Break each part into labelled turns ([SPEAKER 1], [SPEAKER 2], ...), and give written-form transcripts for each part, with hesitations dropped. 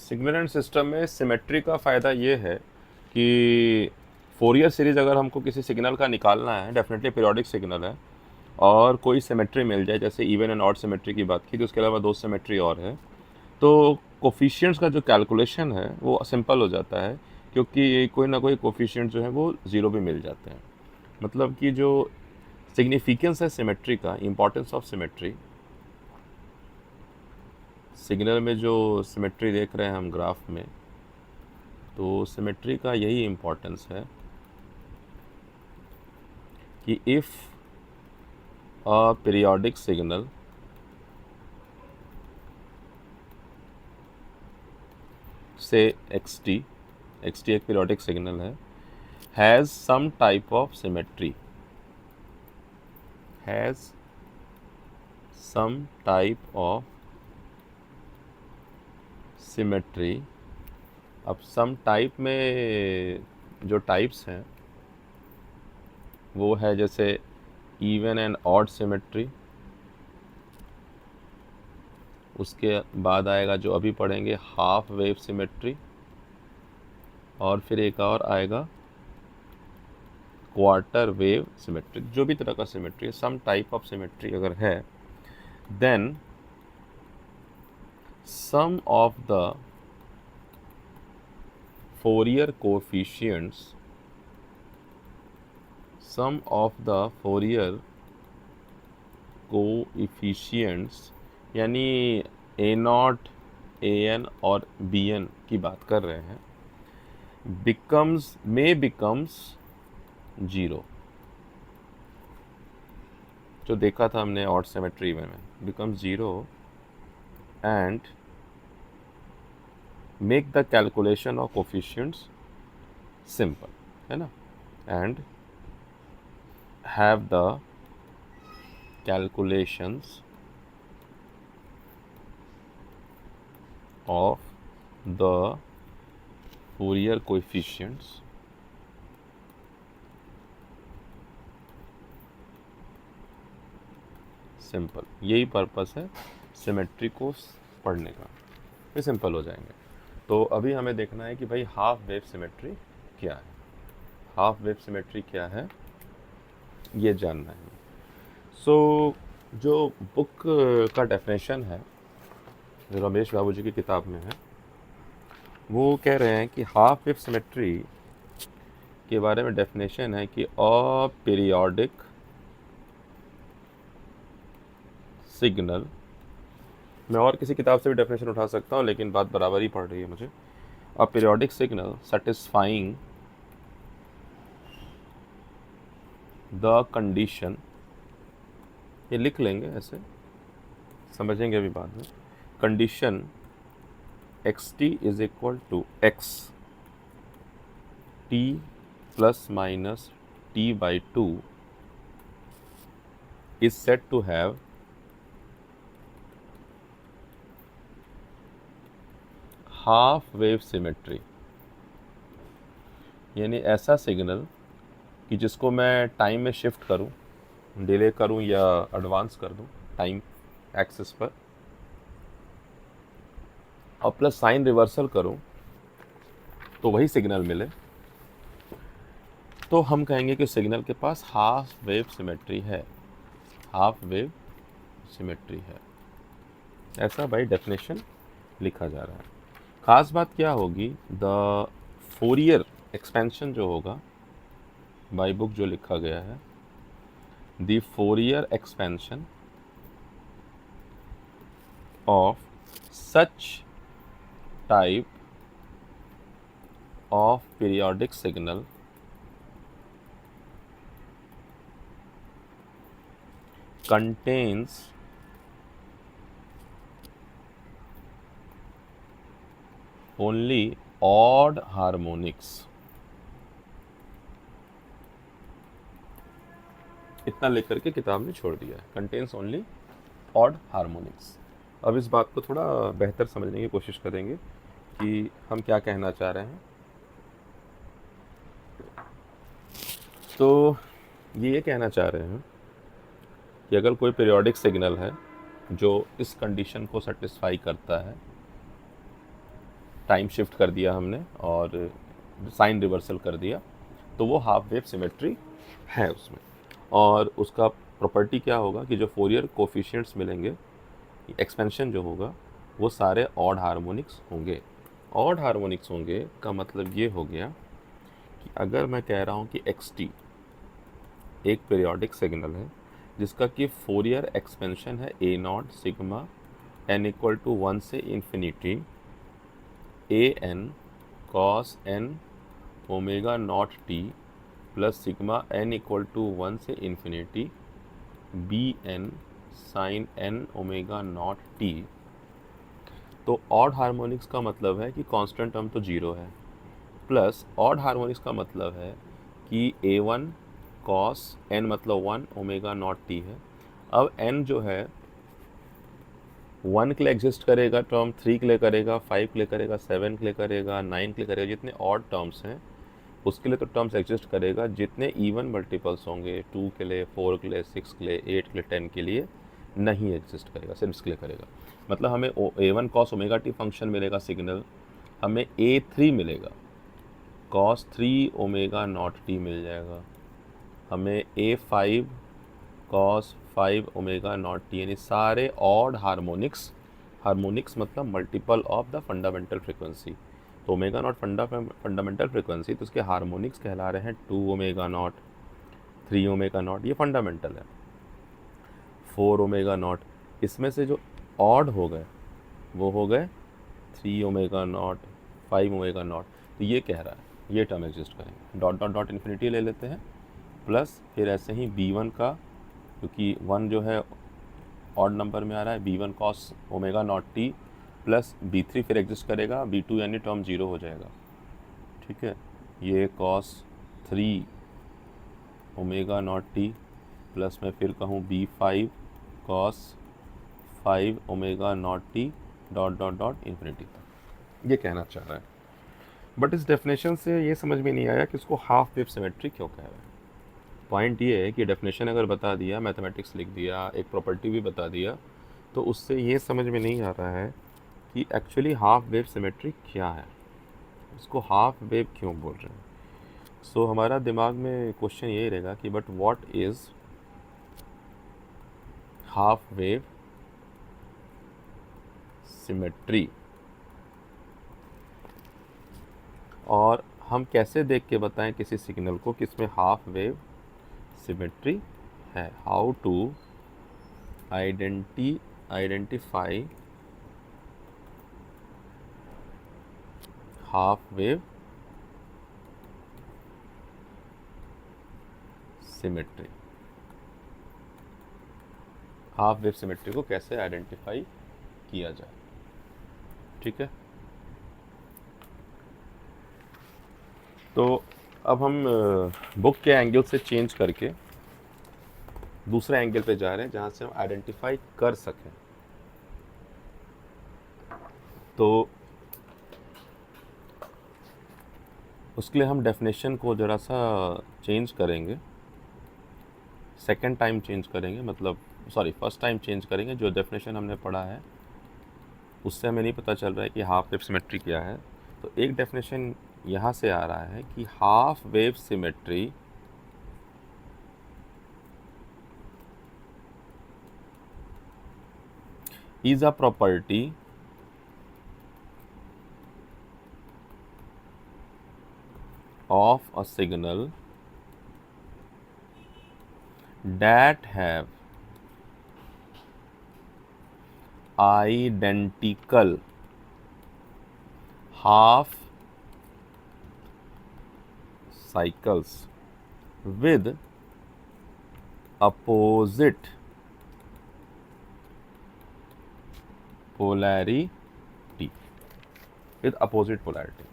[SPEAKER 1] Signal and system में symmetry का फ़ायदा ये है कि फोरियर सीरीज़ अगर हमको किसी सिग्नल का निकालना है, डेफिनेटली पीरियोडिक सिग्नल है, और कोई सिमेट्री मिल जाए, जैसे इवन एंड ऑड सिमेट्री की बात की थी, उसके अलावा दो सिमेट्री और है, तो कोफिशिएंट्स का जो कैलकुलेशन है वो सिंपल हो जाता है, क्योंकि कोई ना कोई कोफिशिएंट जो है वो ज़ीरो भी मिल जाते हैं। मतलब कि जो सिग्निफिकेंस है सिमेट्री का, इम्पोर्टेंस ऑफ सिमेट्री, सिग्नल में जो सिमेट्री देख रहे हैं हम ग्राफ में, तो सिमेट्री का यही इम्पोर्टेंस है कि इफ़ अ पीरियोडिक सिग्नल से एक्स टी एक पीरियोडिक सिग्नल है, has some type of symmetry, has some type of symmetry. अब सम टाइप में जो टाइप्स हैं वो है जैसे इवन एंड ऑड सिमेट्री, उसके बाद आएगा जो अभी पढ़ेंगे हाफ वेव सिमेट्री, और फिर एक और आएगा क्वार्टर वेव सिमेट्री। जो भी तरह का सिमेट्री है, सम टाइप ऑफ सिमेट्री अगर है, then some of the Fourier coefficients, some of the Fourier coefficients यानी ए नॉट, ए एन और बी एन की बात कर रहे हैं, बिकम्स जीरो। जो देखा था हमने ऑड सिमेट्री में becomes zero, and make the calculation of coefficients simple, है ना, and have the calculations of the Fourier coefficients simple. यही पर्पस है सिमेट्री को पढ़ने का, ये सिंपल हो जाएंगे। तो अभी हमें देखना है कि भाई हाफ वेव सिमेट्री क्या है, हाफ वेव सिमेट्री क्या है ये जानना है। सो जो बुक का डेफिनेशन है, जो रमेश बाबू जी की किताब में है, वो कह रहे हैं कि हाफ वेव सिमेट्री के बारे में डेफिनेशन है कि अ पीरियोडिक सिग्नल, मैं और किसी किताब से भी डेफिनेशन उठा सकता हूँ लेकिन बात बराबर ही पड़ रही है मुझे, a periodic signal satisfying the condition, ये लिख लेंगे ऐसे, समझेंगे अभी बाद में, condition x t is equal to x t plus minus t by two is set to have half wave symmetry, यानी ऐसा सिग्नल कि जिसको मैं टाइम में शिफ्ट करूं, डिले करूं या एडवांस कर दूं टाइम एक्सिस पर, और प्लस साइन रिवर्सल करूं तो वही सिग्नल मिले, तो हम कहेंगे कि सिग्नल के पास हाफ वेव सिमेट्री है, हाफ वेव सिमेट्री है। ऐसा बाई डेफिनेशन लिखा जा रहा है। ख़ास बात क्या होगी, द फोरियर एक्सपेंशन जो होगा, बाई बुक जो लिखा गया है, the Fourier expansion of such type of periodic signal contains only odd harmonics। इतना लिख करके किताब ने छोड़ दिया है, कंटेन्स ओनली ऑड हार्मोनिक्स। अब इस बात को थोड़ा बेहतर समझने की कोशिश करेंगे कि हम क्या कहना चाह रहे हैं। तो ये कहना चाह रहे हैं कि अगर कोई पीरियोडिक सिग्नल है जो इस कंडीशन को सेटिस्फाई करता है, टाइम शिफ्ट कर दिया हमने और साइन रिवर्सल कर दिया, तो वो हाफ वेव सिमेट्री है उसमें। और उसका प्रॉपर्टी क्या होगा कि जो फोरियर कोफिशिएंट्स मिलेंगे, एक्सपेंशन जो होगा वो सारे ऑड हार्मोनिक्स होंगे। ऑड हार्मोनिक्स होंगे का मतलब ये हो गया कि अगर मैं कह रहा हूँ कि xt एक पीरियोडिक सिग्नल है जिसका कि फोरियर एक्सपेंशन है a naught sigma n equal to 1 से infinity a n cos n omega naught t plus sigma n equal to 1 से infinity b n sine n omega naught t. तो odd harmonics का मतलब है कि constant term तो zero है, plus odd harmonics का मतलब है कि ए वन कॉस एन मतलब 1 ओमेगा नॉट टी है। अब n जो है 1 के लिए एग्जिस्ट करेगा टर्म, 3 के लिए करेगा, 5 के लिए करेगा, 7 के लिए करेगा, 9 के लिए करेगा। जितने ऑड टर्म्स हैं उसके लिए तो टर्म्स एग्जिस्ट करेगा, जितने इवन मल्टीपल्स होंगे 2 के लिए, 4 के लिए, 6 के लिए, 8 के लिए, 10 के लिए नहीं एग्जिस्ट करेगा, सिर्फ इसके लिए करेगा। मतलब हमें a1 cos omega T function मिलेगा सिग्नल, हमें a3 मिलेगा कॉस 3 ओमेगा नॉट टी मिल जाएगा, हमें a5 cos 5 omega naught t, यानी सारे ऑड हार्मोनिक्स, हार्मोनिक्स मतलब multiple of the fundamental frequency. तो ओमेगा नॉट फंडामेंटल फ्रिक्वेंसी, तो उसके हार्मोनिक्स कहला रहे हैं 2 ओमेगा नॉट, 3 ओमेगा नॉट, ये फंडामेंटल है, 4 ओमेगा नॉट। इसमें से जो ऑड हो गए वो हो गए 3 ओमेगा नॉट, 5 ओमेगा नॉट। तो ये कह रहा है ये टर्म एग्जिस्ट करेंगे, डॉट डॉट डॉट इन्फिनिटी ले लेते हैं, प्लस फिर ऐसे ही b1 का, क्योंकि 1 जो है ऑड नंबर में आ रहा है, b1 cos omega naught t plus b3 फिर एग्जिस्ट करेगा, b2 यानी टर्म जीरो हो जाएगा, ठीक है। ये cos 3 omega naught t plus मैं फिर कहूँ b5 cos 5 omega naught T dot dot dot infinity तक, ये कहना चाह रहा है। बट इस डेफिनेशन से ये समझ में नहीं आया कि इसको हाफ वेव सिमेट्री क्यों कह रहा है। पॉइंट ये है कि डेफिनेशन अगर बता दिया, मैथमेटिक्स लिख दिया, एक प्रॉपर्टी भी बता दिया, तो उससे ये समझ में नहीं आ रहा है कि एक्चुअली हाफ वेव सिमेट्री क्या है, इसको हाफ वेव क्यों बोल रहे हैं। सो हमारा दिमाग में क्वेश्चन यही रहेगा कि but what is half wave symmetry, और हम कैसे देख के बताएं किसी सिग्नल को कि इसमें हाफ वेव सिमेट्री है। How to identify half wave symmetry, half wave symmetry को कैसे आइडेंटिफाई किया जाए, ठीक है। तो अब हम बुक के एंगल से चेंज करके दूसरे एंगल पे जा रहे हैं जहाँ से हम आइडेंटिफाई कर सकें। तो उसके लिए हम डेफिनेशन को ज़रा सा चेंज करेंगे, सेकंड टाइम चेंज करेंगे, मतलब सॉरी फर्स्ट टाइम चेंज करेंगे। जो डेफिनेशन हमने पढ़ा है उससे हमें नहीं पता चल रहा है कि हाफ वेव सिमेट्री क्या है। तो एक डेफिनेशन यहाँ से आ रहा है कि half wave symmetry is a property of a signal that have identical half cycles with opposite polarity, with opposite polarity,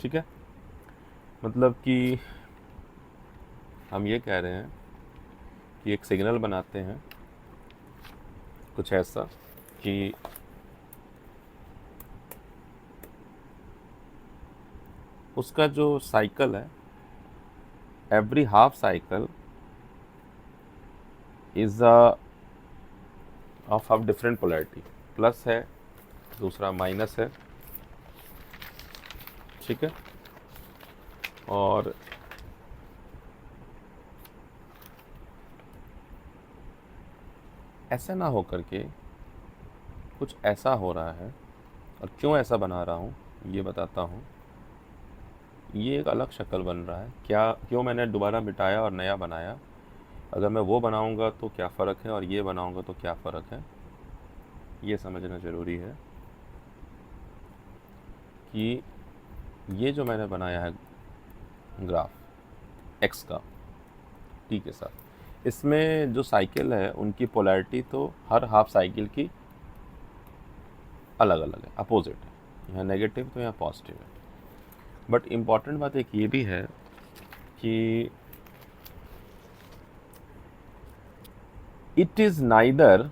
[SPEAKER 1] ठीक है। मतलब कि हम ये कह रहे हैं कि एक सिग्नल बनाते हैं कुछ ऐसा कि उसका जो साइकिल है, every half cycle is of different polarity, plus है दूसरा माइनस है, ठीक है। और ऐसा ना हो करके कुछ ऐसा हो रहा है, और क्यों ऐसा बना रहा हूँ ये बताता हूँ। ये एक अलग शक्ल बन रहा है, क्या क्यों मैंने दोबारा मिटाया और नया बनाया, अगर मैं वो बनाऊंगा तो क्या फ़र्क है और ये बनाऊंगा तो क्या फ़र्क है, ये समझना ज़रूरी है कि ये जो मैंने बनाया है ग्राफ एक्स का टी के साथ, इसमें जो साइकिल है उनकी पोलैरिटी तो हर हाफ साइकिल की अलग अलग है, अपोजिट है। यहाँ नेगेटिव तो यहाँ पॉजिटिव है। बट इम्पॉर्टेंट बात एक ये भी है कि it is neither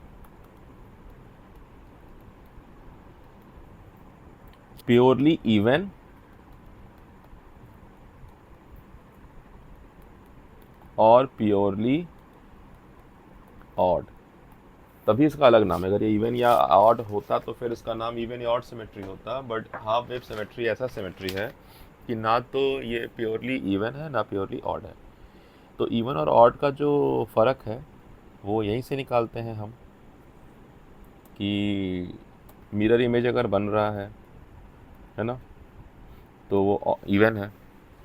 [SPEAKER 1] purely even और प्योरली ऑड, तभी इसका अलग नाम है। अगर ये इवन या ऑड होता तो फिर इसका नाम इवन या ऑड सिमेट्री होता, बट हाफ वेव सिमेट्री ऐसा सिमेट्री है कि ना तो ये प्योरली इवन है ना प्योरली ऑड है। तो इवन और ऑड का जो फ़र्क है वो यहीं से निकालते हैं हम, कि मिरर इमेज अगर बन रहा है ना, तो वो इवन है।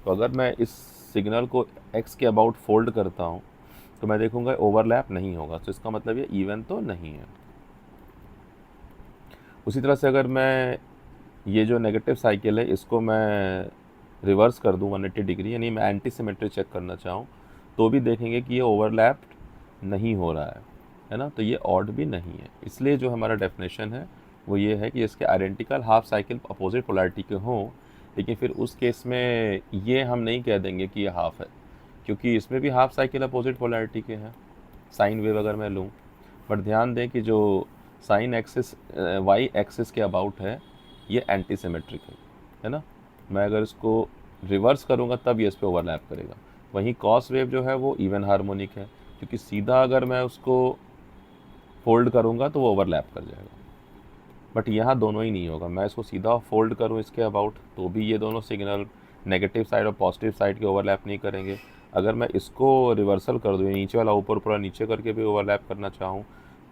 [SPEAKER 1] तो अगर मैं इस सिग्नल को एक्स के अबाउट फोल्ड करता हूँ तो मैं देखूंगा ओवरलैप नहीं होगा, तो इसका मतलब ये इवन तो नहीं है। उसी तरह से अगर मैं ये जो नेगेटिव साइकिल है इसको मैं रिवर्स कर दूँ 180 डिग्री, यानी मैं एंटी सिमेट्री चेक करना चाहूँ, तो भी देखेंगे कि ये ओवरलैप नहीं हो रहा है ना, तो ये ऑड भी नहीं है। इसलिए जो हमारा डेफिनेशन है वो ये है कि इसके identical half cycle opposite polarity के हों, लेकिन फिर उस केस में ये हम नहीं कह देंगे कि ये हाफ है, क्योंकि इसमें भी हाफ साइकिल अपोजिट पोलैरिटी के हैं, साइन वेव अगर मैं लूँ। बट ध्यान दें कि जो साइन एक्सिस वाई एक्सिस के अबाउट है ये एंटी सिमेट्रिक है ना। मैं अगर इसको रिवर्स करूँगा तब ये इस पर ओवरलैप करेगा। वहीं कॉस वेव जो है वो इवन हार्मोनिक है, क्योंकि सीधा अगर मैं उसको फोल्ड करूँगा तो वो ओवरलैप कर जाएगा। बट यहाँ दोनों ही नहीं होगा, मैं इसको सीधा फोल्ड करूँ इसके अबाउट तो भी ये दोनों सिग्नल नेगेटिव साइड और पॉजिटिव साइड के ओवरलैप नहीं करेंगे। अगर मैं इसको रिवर्सल कर दूँ, नीचे वाला ऊपर पूरा नीचे करके भी ओवरलैप करना चाहूँ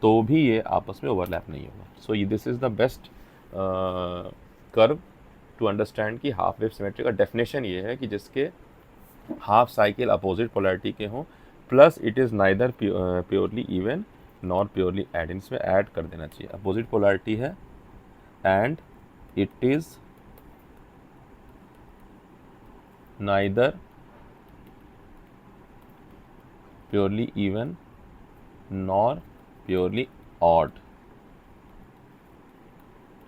[SPEAKER 1] तो भी ये आपस में ओवरलैप नहीं होगा। So this is the best curve to understand कि हाफ वेव सिमेट्री का डेफिनेशन ये है कि जिसके हाफ साइकिल अपोजिट पोलैरिटी के हों, plus it is neither purely even nor purely odd, इसमें ऐड कर देना चाहिए, अपोजिट पोलैरिटी है and it is neither purely even nor purely odd,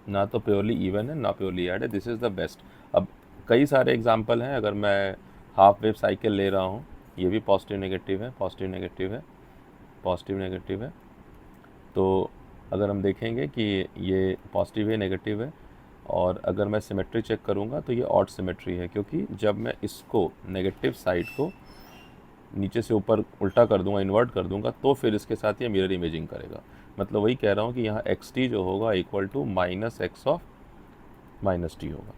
[SPEAKER 1] ना तो प्योरली इवन है ना प्योरली ऐड है। This is the best. अब कई सारे एग्जांपल हैं, अगर मैं हाफ वेव साइकिल ले रहा हूँ, ये भी पॉजिटिव नेगेटिव है, पॉजिटिव नेगेटिव है, पॉजिटिव नेगेटिव है, तो अगर हम देखेंगे कि ये पॉजिटिव है नेगेटिव है, और अगर मैं सिमेट्री चेक करूँगा तो ये ऑड सिमेट्री है, क्योंकि जब मैं इसको नेगेटिव साइड को नीचे से ऊपर उल्टा कर दूंगा, इन्वर्ट कर दूंगा, तो फिर इसके साथ ये मिरर इमेजिंग करेगा। मतलब वही कह रहा हूँ कि यहाँ एक्स टी जो होगा equal to minus x of minus t होगा।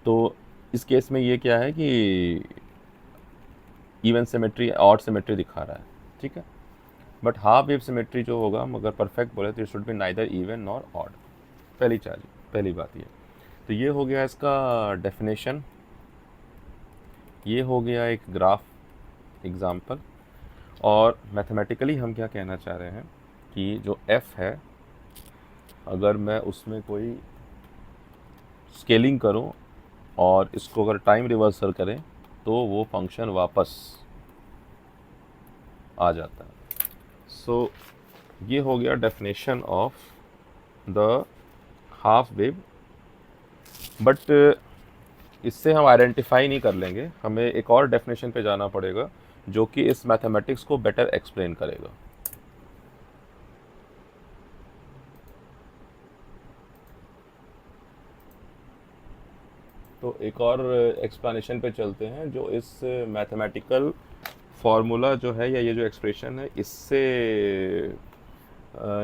[SPEAKER 1] तो इस केस में ये क्या है कि इवन सिमेट्री ऑड सिमेट्री दिखा रहा है, ठीक है। बट हाफ वेव सिमेट्री जो होगा, अगर परफेक्ट बोले तो it should be neither even nor odd. पहली बात ये। तो ये हो गया इसका डेफिनेशन, ये हो गया एक ग्राफ एग्जाम्पल। और मैथमेटिकली हम क्या कहना चाह रहे हैं कि जो f है, अगर मैं उसमें कोई स्केलिंग करूं और इसको अगर टाइम रिवर्सल करें तो वो फंक्शन वापस आ जाता है। सो ये हो गया definition of the half wave. But इससे हम आइडेंटिफाई नहीं कर लेंगे, हमें एक और डेफिनेशन पे जाना पड़ेगा जो कि इस मैथमेटिक्स को बेटर एक्सप्लेन करेगा। तो एक और एक्सप्लेनेशन पे चलते हैं जो इस मैथमेटिकल फार्मूला जो है या ये जो एक्सप्रेशन है इससे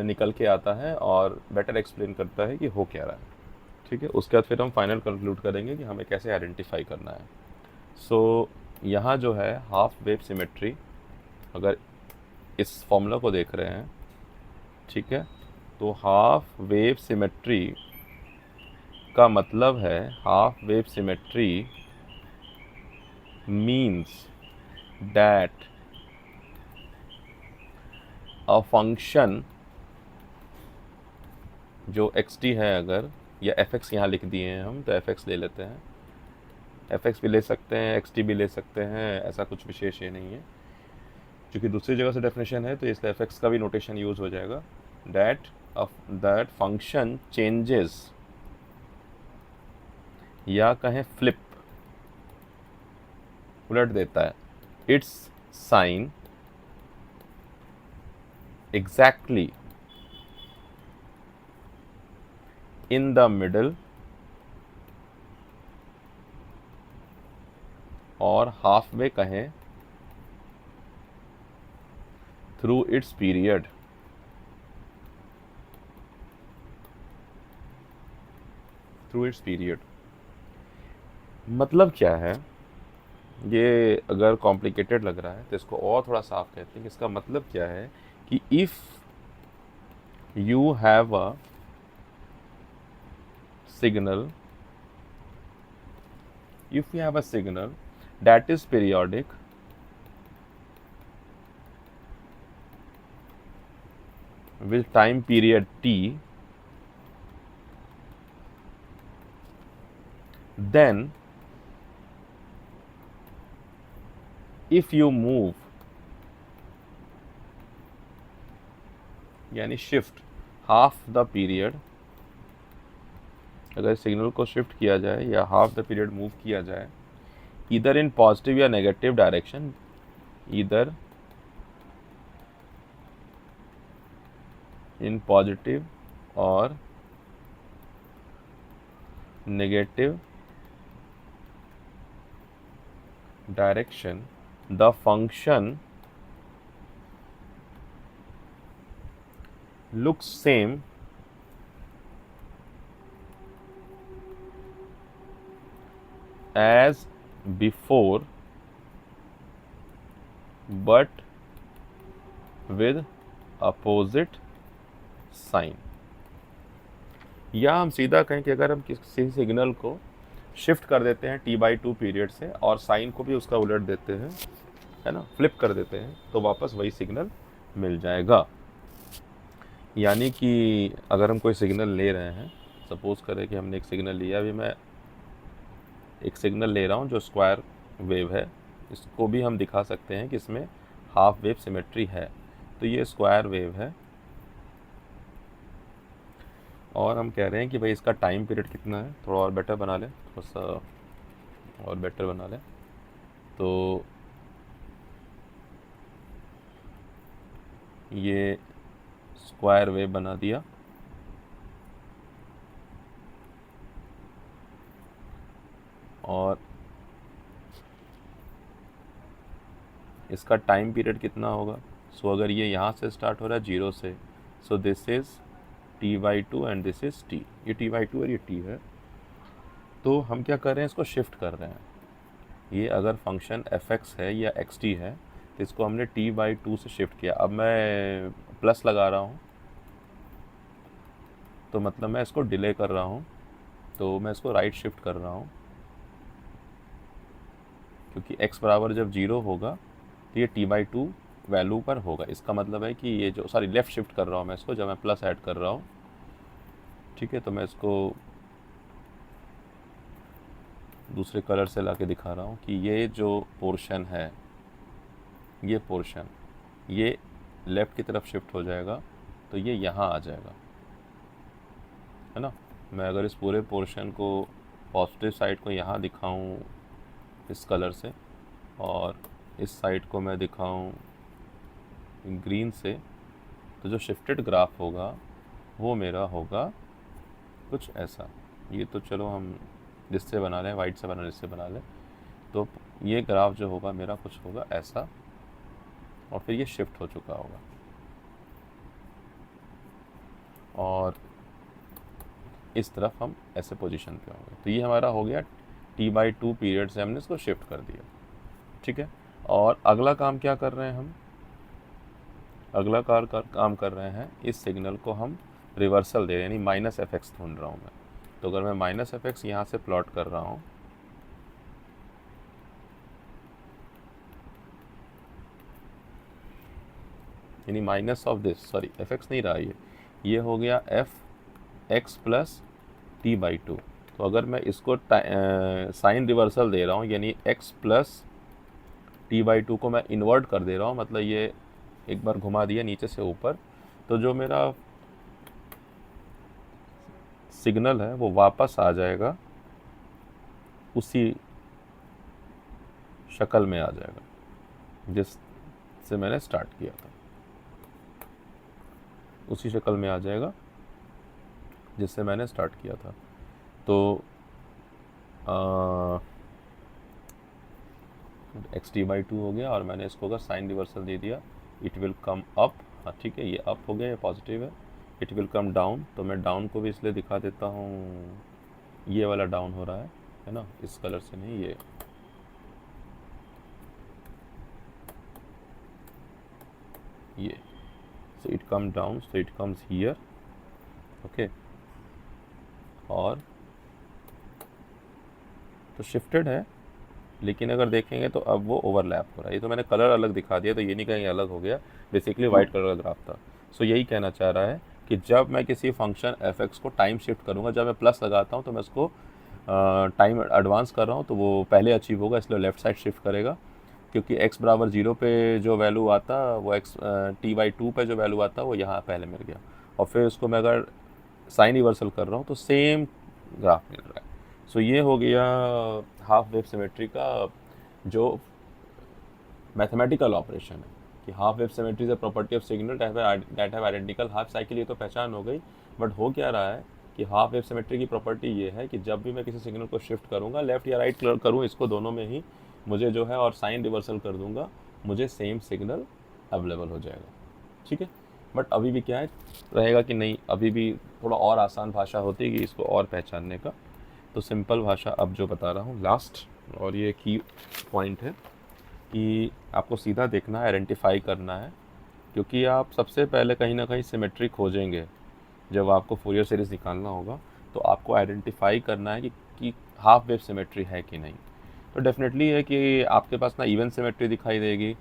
[SPEAKER 1] निकल के आता है और बेटर एक्सप्लेन करता है कि हो क्या रहा है। ठीक है, उसके बाद फिर हम फाइनल कंक्लूड करेंगे कि हमें कैसे आइडेंटिफाई करना है। सो यहाँ जो है हाफ वेव सिमेट्री, अगर इस फॉर्मूला को देख रहे हैं, ठीक है, तो हाफ वेव सिमेट्री का मतलब है, half wave symmetry means that a function जो xt है, अगर, या fx यहाँ लिख दिए हैं हम, तो fx ले लेते हैं, fx भी ले सकते हैं, xt भी ले सकते हैं, ऐसा कुछ विशेष ये नहीं है, क्योंकि दूसरी जगह से डेफिनेशन है तो इसलिए fx का भी नोटेशन यूज़ हो जाएगा। दैट फंक्शन चेंजेस, या कहें फ्लिप, उलट देता है, its sign exactly in the middle और हाफ वे कहें through its period. Through its period मतलब क्या है, ये अगर कॉम्प्लिकेटेड लग रहा है तो इसको और थोड़ा साफ कहते हैं कि इसका मतलब क्या है कि if you have a signal, if you have a signal that is periodic with time period t, then if you move, यानी शिफ्ट हाफ द पीरियड, अगर सिग्नल को शिफ्ट किया जाए या हाफ द पीरियड मूव किया जाए, इधर in positive या नेगेटिव डायरेक्शन, इधर इन पॉजिटिव और negative direction, the function looks same as before but with opposite sign। या हम सीधा कहें कि अगर हम किसी सिग्नल को शिफ्ट कर देते हैं t/2 पीरियड से और साइन को भी उसका उलट देते हैं, है ना, फ्लिप कर देते हैं, तो वापस वही सिग्नल मिल जाएगा। यानी कि अगर हम कोई सिग्नल ले रहे हैं, सपोज़ करें कि हमने एक सिग्नल लिया, अभी मैं एक सिग्नल ले रहा हूँ जो स्क्वायर वेव है, इसको भी हम दिखा सकते हैं कि इसमें हाफ वेव सिमेट्री है। तो ये स्क्वायर वेव है और हम कह रहे हैं कि भाई इसका टाइम पीरियड कितना है। थोड़ा और बेटर बना लें, थोड़ा सा और बेटर बना लें, तो ये स्क्वायर वेव बना दिया और इसका टाइम पीरियड कितना होगा। सो अगर ये यहाँ से स्टार्ट हो रहा है 0 से, सो this is t/2 and this is t, ये t/2 और ये t है। तो हम क्या कर रहे हैं, इसको शिफ्ट कर रहे हैं। ये अगर फंक्शन fx है या xt है तो इसको हमने t/2 से शिफ्ट किया। अब मैं प्लस लगा रहा हूँ तो मतलब मैं इसको डिले कर रहा हूँ, तो मैं इसको राइट शिफ्ट कर रहा हूँ, क्योंकि x बराबर जब 0 होगा तो ये t/2 वैल्यू पर होगा। इसका मतलब है कि ये जो, सॉरी, लेफ़्ट शिफ्ट कर रहा हूँ मैं इसको, जब मैं प्लस ऐड कर रहा हूँ, ठीक है, तो मैं इसको दूसरे कलर से लाके दिखा रहा हूँ कि ये जो पोर्शन है, ये पोर्शन, ये लेफ़्ट की तरफ शिफ्ट हो जाएगा, तो ये यहाँ आ जाएगा, है ना। मैं अगर इस पूरे पोर्शन को, पॉजिटिव साइड को यहाँ दिखाऊँ इस कलर से और इस साइड को मैं दिखाऊँ ग्रीन से, तो जो शिफ्टेड ग्राफ होगा वो मेरा होगा कुछ ऐसा। ये तो चलो हम जिससे बना लें, वाइट से बना, जिससे बना लें, तो ये ग्राफ जो होगा मेरा कुछ होगा ऐसा, और फिर ये शिफ्ट हो चुका होगा। और इस तरफ हम ऐसे पोजीशन पे होंगे। तो ये हमारा हो गया t/2 पीरियड से हमने इसको शिफ्ट कर दिया, ठीक है। और अगला काम क्या कर रहे हैं हम, अगला काम कर रहे हैं, इस सिग्नल को हम रिवर्सल दे रहे हैं, यानी माइनस एफ एक्स ढूंढ रहा हूँ मैं। तो अगर मैं माइनस एफ एक्स यहाँ से प्लॉट कर रहा हूँ, यानी minus of this, sorry F x नहीं रहा ये हो गया एफ एक्स प्लस t/2। तो अगर मैं इसको साइन रिवर्सल दे रहा हूँ, यानी x प्लस t/2 को मैं इन्वर्ट कर दे रहा हूँ, मतलब ये एक बार घुमा दिया नीचे से ऊपर, तो जो मेरा सिग्नल है वो वापस आ जाएगा, उसी शक्ल में आ जाएगा जिससे मैंने स्टार्ट किया था, उसी शक्ल में आ जाएगा जिससे मैंने स्टार्ट किया था। तो xt/2 हो गया, और मैंने इसको अगर साइन रिवर्सल दे दिया, इट विल कम अप, हाँ ठीक है, ये अप हो गया, ये पॉजिटिव है, इट विल कम डाउन। तो मैं डाउन को भी इसलिए दिखा देता हूँ, ये वाला डाउन हो रहा है ना, इस कलर से नहीं, ये so it come down, so it comes here, okay. और तो शिफ्टेड है, लेकिन अगर देखेंगे तो अब वो ओवरलैप हो रहा है। ये तो मैंने कलर अलग दिखा दिया, तो ये नहीं कहीं अलग हो गया, बेसिकली वाइट कलर का ग्राफ था। सो यही कहना चाह रहा है कि जब मैं किसी फंक्शन एफ एक्स को टाइम शिफ्ट करूँगा, जब मैं प्लस लगाता हूँ तो मैं उसको टाइम एडवांस कर रहा हूँ, तो वो पहले अचीव होगा, इसलिए लेफ्ट साइड शिफ्ट करेगा, क्योंकि x बराबर 0 पे जो वैल्यू आता वो x t/2 पे जो वैल्यू आता वो यहाँ पहले मिल गया, और फिर उसको मैं अगर साइन रिवर्सल कर रहा हूँ तो सेम ग्राफ मिल रहा है। सो ये हो गया हाफ वेव सिमेट्री का जो मैथमेटिकल ऑपरेशन है, कि half wave symmetry is a property of signal that have identical half cycle. ये तो पहचान हो गई, बट हो क्या रहा है कि हाफ वेव सिमेट्री की प्रॉपर्टी ये है कि जब भी मैं किसी सिग्नल को शिफ्ट करूँगा, लेफ्ट या राइट करूँ, इसको दोनों में ही मुझे जो है, और साइन रिवर्सल कर दूंगा, मुझे सेम सिग्नल अवेलेबल हो जाएगा, ठीक है। बट अभी भी क्या है रहेगा कि नहीं, अभी भी थोड़ा और आसान भाषा होती है कि इसको और पहचानने का। तो सिंपल भाषा अब जो बता रहा हूँ लास्ट, और ये की पॉइंट है कि आपको सीधा देखना है, आइडेंटिफाई करना है, क्योंकि आप सबसे पहले कहीं ना कहीं सिमेट्री खोजेंगे जब आपको फूरियर सीरीज़ निकालना होगा, तो आपको आइडेंटिफाई करना है कि हाफ वेव सिमेट्री है कि नहीं। तो डेफिनेटली है कि आपके पास ना इवन सिमेट्री दिखाई देगी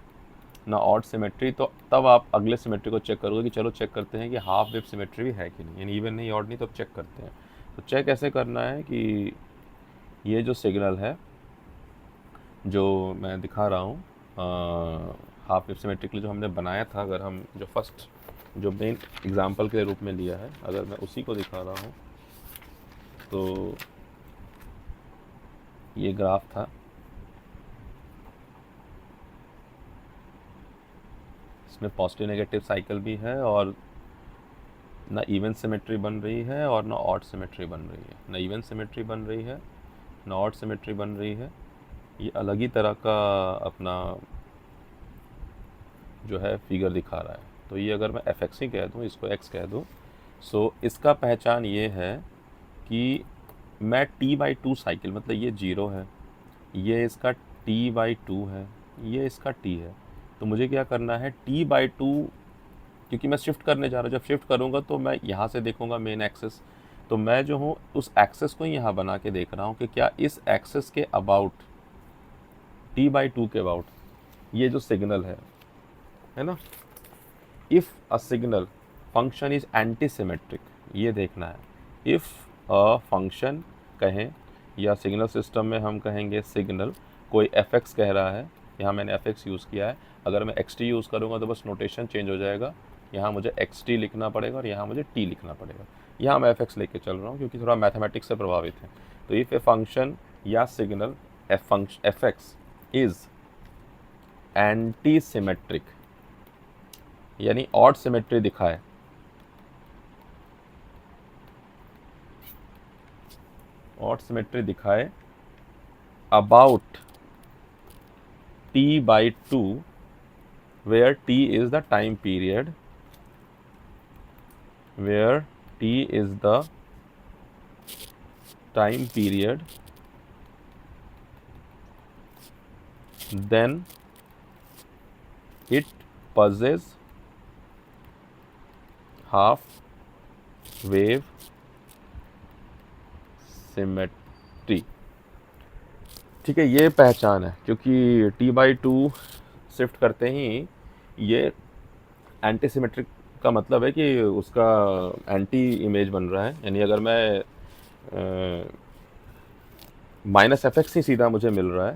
[SPEAKER 1] ना ऑड सिमेट्री, तो तब आप अगले सिमेट्री को चेक करोगे कि चलो चेक करते हैं कि हाफ वेव सिमेट्री भी है कि नहीं, यानी इवन नहीं ऑड नहीं, तो चेक करते हैं। तो चेक ऐसे करना है कि ये जो सिग्नल है जो मैं दिखा रहा हूँ हाफ वेव सिमेट्री के लिए जो हमने बनाया था, अगर हम जो फर्स्ट जो मेन एग्जांपल के रूप में लिया है, अगर मैं उसी को दिखा रहा हूँ, तो ये ग्राफ था, इसमें पॉजिटिव नेगेटिव साइकिल भी है, और ना इवन सिमेट्री बन रही है और ना ऑड सिमेट्री बन रही है, ना इवन सिमेट्री बन रही है ना ऑड सिमेट्री बन रही है। ये अलग ही तरह का अपना जो है फिगर दिखा रहा है। तो ये अगर मैं एफ एक्स ही कह दूँ, इसको एक्स कह दूँ, सो इसका पहचान ये है कि मैं t/2 साइकिल, मतलब ये 0 है, ये इसका t/2 है, ये इसका t है, तो मुझे क्या करना है, t/2, क्योंकि मैं शिफ्ट करने जा रहा हूँ, जब शिफ्ट करूँगा तो मैं यहाँ से देखूँगा मेन एक्सेस, तो मैं जो हूँ उस एक्सेस को ही यहाँ बना के देख रहा हूँ कि क्या इस एक्सेस के अबाउट, t/2 के अबाउट ये जो सिग्नल है ना, if a signal function is anti symmetric, ये देखना है। इफ़ अ फंक्शन कहें, या सिग्नल सिस्टम में हम कहेंगे सिग्नल, कोई एफ एक्स कह रहा है, यहाँ मैंने एफ एक्स यूज़ किया है, अगर मैं एक्स टी यूज़ करूँगा तो बस नोटेशन चेंज हो जाएगा, यहाँ मुझे एक्स टी लिखना पड़ेगा और यहाँ मुझे टी लिखना पड़ेगा। यहाँ मैं एफ एक्स लेके चल रहा हूँ क्योंकि थोड़ा मैथमेटिक्स से प्रभावित है। तो इफ़ ए फंक्शन या signal F x is anti symmetric, यानी ऑड सिमेट्री दिखाए, ऑड सिमेट्री दिखाए about t/2 where t is the time period, where t is the time period, then it possesses half wave symmetry. ठीक है, ये पहचान है, क्योंकि t/2 शिफ्ट करते ही ये एंटी सिमेट्रिक का मतलब है कि उसका एंटी इमेज बन रहा है। यानी अगर मैं माइनस एफ एक्स ही सीधा मुझे मिल रहा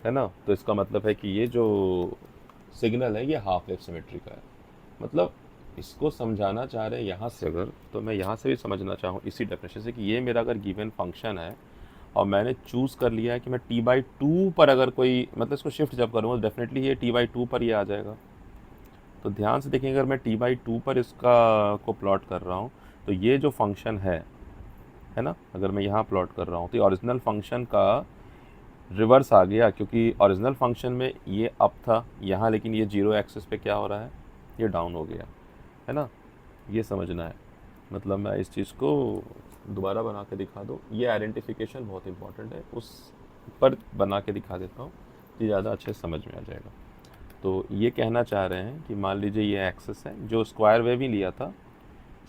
[SPEAKER 1] है ना, तो इसका मतलब है कि ये जो सिग्नल है ये हाफ वेव सिमेट्री का है। मतलब इसको समझाना चाह रहे हैं यहाँ से, अगर तो मैं यहाँ से भी समझना चाहूँ इसी डेफिनेशन से कि ये मेरा अगर गिवन फंक्शन है और मैंने चूज़ कर लिया है कि मैं t/2 पर अगर कोई, मतलब इसको शिफ्ट जब करूँगा तो डेफिनेटली ये t/2 पर ही आ जाएगा। तो ध्यान से देखें, अगर मैं t/2 पर इसका को प्लॉट कर रहा हूँ तो ये जो फंक्शन है ना, अगर मैं यहाँ प्लॉट कर रहा हूँ तो ओरिजिनल फंक्शन का रिवर्स आ गया, क्योंकि ओरिजिनल फंक्शन में ये अप था यहाँ, लेकिन ये जीरो एक्सिस पे क्या हो रहा है, ये डाउन हो गया है ना। ये समझना है, मतलब मैं इस चीज़ को दोबारा बना के दिखा दूँ, ये आइडेंटिफिकेशन बहुत इंपॉर्टेंट है, उस पर बना के दिखा देता हूँ कि ज़्यादा अच्छे समझ में आ जाएगा। तो ये कहना चाह रहे हैं कि मान लीजिए ये एक्सिस है, जो स्क्वायर वेव ही लिया था,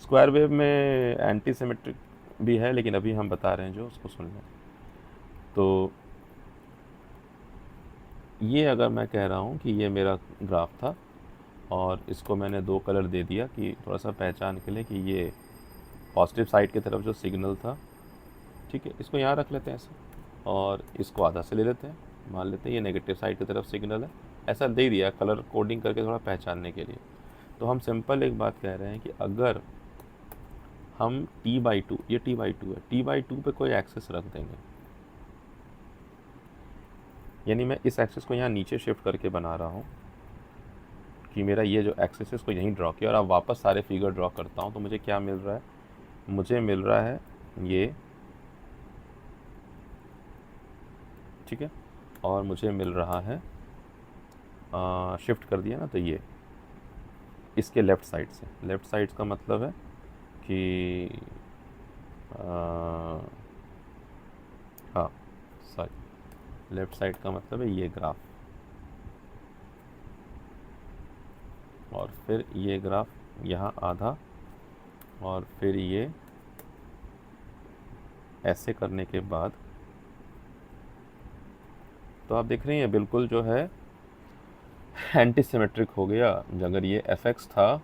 [SPEAKER 1] स्क्वायर वेव में एंटी सिमेट्रिक भी है, लेकिन अभी हम बता रहे हैं जो उसको सुन लें। तो ये अगर मैं कह रहा हूँ कि ये मेरा ग्राफ था और इसको मैंने दो कलर दे दिया कि थोड़ा सा पहचान के लिए कि ये पॉजिटिव साइड की तरफ जो सिग्नल था, ठीक है, इसको यहाँ रख लेते हैं ऐसे, और इसको आधा से ले लेते हैं, मान लेते हैं ये नेगेटिव साइड की तरफ सिग्नल है, ऐसा दे दिया कलर कोडिंग करके थोड़ा पहचानने के लिए। तो हम सिंपल एक बात कह रहे हैं कि अगर हम t/2, ये t/2 है, t/2 पे कोई एक्सेस रख देंगे, यानी मैं इस एक्सेस को यहाँ नीचे शिफ्ट करके बना रहा हूँ कि मेरा ये जो एक्सेस है इसको यहीं ड्रॉ किया, और अब वापस सारे फिगर ड्रॉ करता हूँ तो मुझे क्या मिल रहा है, मुझे मिल रहा है ये, ठीक है, और मुझे मिल रहा है शिफ्ट कर दिया ना, तो ये इसके लेफ़्ट साइड से, लेफ़्ट साइड का मतलब है कि हाँ सॉरी, लेफ़्ट साइड का मतलब है ये ग्राफ, और फिर ये ग्राफ यहाँ आधा, और फिर ये ऐसे करने के बाद तो आप देख रहे हैं बिल्कुल जो है एंटी सिमेट्रिक हो गया। अगर ये एफ एक्स था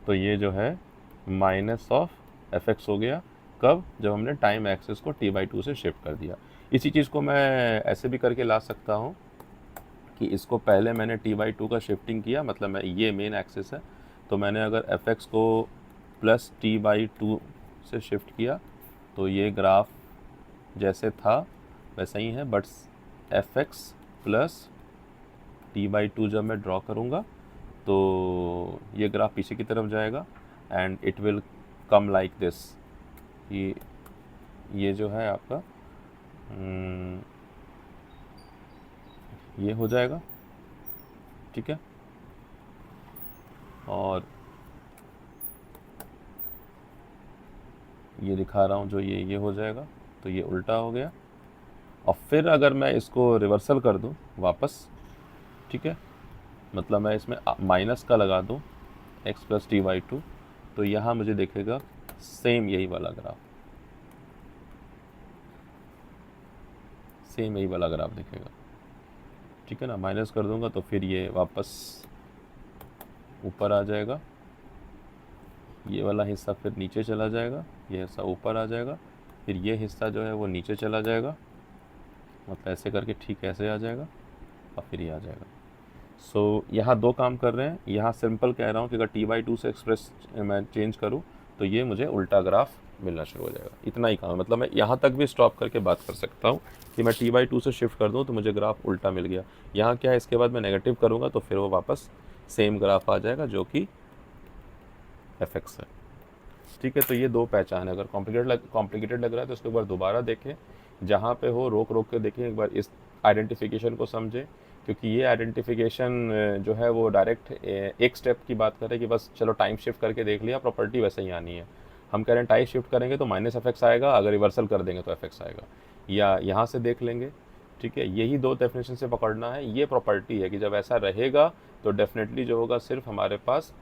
[SPEAKER 1] तो ये जो है माइनस ऑफ एफ एक्स हो गया, कब, जब हमने टाइम एक्सिस को t/2 से शिफ्ट कर दिया। इसी चीज़ को मैं ऐसे भी करके ला सकता हूँ कि इसको पहले मैंने t/2 का शिफ्टिंग किया, मतलब मैं, ये मेन एक्सिस है, तो मैंने अगर एफ एक्स को प्लस t/2 से शिफ्ट किया तो ये ग्राफ जैसे था वैसा ही है, but F x plus t/2 जब मैं ड्रॉ करूँगा तो ये ग्राफ पीछे की तरफ जाएगा and it will come like this. ये जो है आपका ये हो जाएगा, ठीक है, और ये दिखा रहा हूँ जो ये हो जाएगा, तो ये उल्टा हो गया। और फिर अगर मैं इसको रिवर्सल कर दूँ वापस, ठीक है, मतलब मैं इसमें माइनस का लगा दूँ x प्लस t/2, तो यहाँ मुझे दिखेगा सेम यही वाला ग्राफ, सेम यही वाला ग्राफ दिखेगा, ठीक है ना। माइनस कर दूंगा तो फिर ये वापस ऊपर आ जाएगा, ये वाला हिस्सा फिर नीचे चला जाएगा, ये हिस्सा ऊपर आ जाएगा, फिर ये हिस्सा जो है वो नीचे चला जाएगा, मतलब ऐसे करके ठीक ऐसे आ जाएगा, और फिर ये आ जाएगा। सो यहाँ दो काम कर रहे हैं, यहाँ सिंपल कह रहा हूँ कि अगर t/2 से एक्सप्रेस मैं चेंज करूँ तो ये मुझे उल्टा ग्राफ मिलना शुरू हो जाएगा। इतना ही काम है, मतलब मैं यहाँ तक भी स्टॉप करके बात कर सकता हूँ कि मैं t/2 से शिफ्ट कर दूँ तो मुझे ग्राफ उल्टा मिल गया। यहाँ क्या है, इसके बाद मैं नेगेटिव करूँगा तो फिर वो वापस सेम ग्राफ आ जाएगा जो कि एफ एक्स है, ठीक है। तो ये दो पहचान है, अगर कॉम्प्लिकेटेड लग रहा है तो उसको एक बार दोबारा देखें, जहाँ पे हो रोक रोक के देखें, एक बार इस आइडेंटिफिकेशन को समझें, क्योंकि ये आइडेंटिफिकेशन जो है वो डायरेक्ट एक स्टेप की बात कर रहे हैं कि बस चलो टाइम शिफ्ट करके देख लिया, प्रॉपर्टी वैसे ही आनी है। हम कह रहे हैं टाई शिफ्ट करेंगे तो माइनस एफ एक्स आएगा, अगर रिवर्सल कर देंगे तो एफ एक्स आएगा, या यहाँ से देख लेंगे। ठीक है, यही दो डेफिनेशन से पकड़ना है। ये प्रॉपर्टी है कि जब ऐसा रहेगा तो डेफिनेटली जो होगा सिर्फ हमारे पास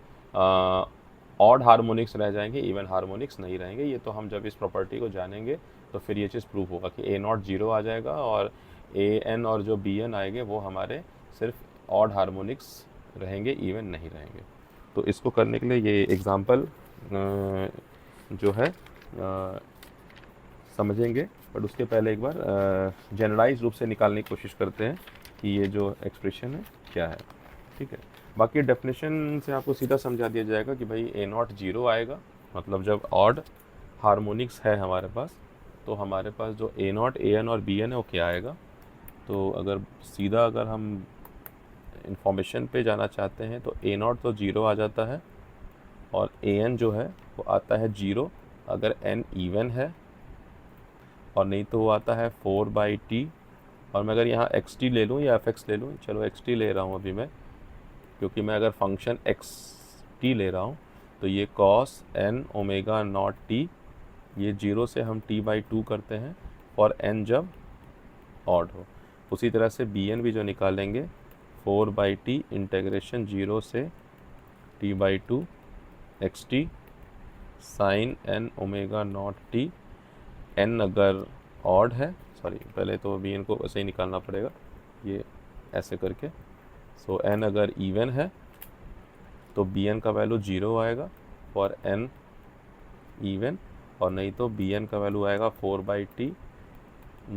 [SPEAKER 1] ऑड हार्मोनिक्स रह जाएंगे, इवन हार्मोनिक्स नहीं रहेंगे। ये तो हम जब इस प्रॉपर्टी को जानेंगे तो फिर ये चीज़ प्रूफ होगा कि ए नॉट जीरो आ जाएगा और ए एन और जो बी एन आएंगे वो हमारे सिर्फ ऑड हार्मोनिक्स रहेंगे, इवन नहीं रहेंगे। तो इसको करने के लिए ये एग्ज़ाम्पल जो है समझेंगे, बट उसके पहले एक बार जनरलाइज रूप से निकालने की कोशिश करते हैं कि ये जो एक्सप्रेशन है क्या है। ठीक है, बाकी डेफिनेशन से आपको सीधा समझा दिया जाएगा कि भाई ए नॉट जीरो आएगा, मतलब जब ऑड हार्मोनिक्स है हमारे पास तो हमारे पास जो ए नॉट ए एन और बी एन है वो क्या आएगा। तो अगर सीधा अगर हम इंफॉर्मेशन पे जाना चाहते हैं तो ए नॉट तो जीरो आ जाता है और ए एन जो है वो आता है जीरो अगर एन इवन है, और नहीं तो वो आता है 4/t। और मैं अगर यहाँ एक्स टी ले लूँ या एफ एक्स ले लूँ, चलो एक्स टी ले रहा हूँ अभी मैं, क्योंकि मैं अगर फंक्शन एक्स टी ले रहा हूँ तो ये cos n omega naught t, ये जीरो से हम t/2 करते हैं और n जब ऑड हो। उसी तरह से बी एन भी जो निकालेंगे 4/t इंटेग्रेशन जीरो से t/2 x t sine n omega naught t, n अगर ऑड है, सॉरी पहले तो बी एन को ऐसे ही निकालना पड़ेगा, ये ऐसे करके। सो एन अगर इवन है तो बी एन का वैल्यू जीरो आएगा फॉर एन इवन, और नहीं तो बी एन का वैल्यू आएगा 4/t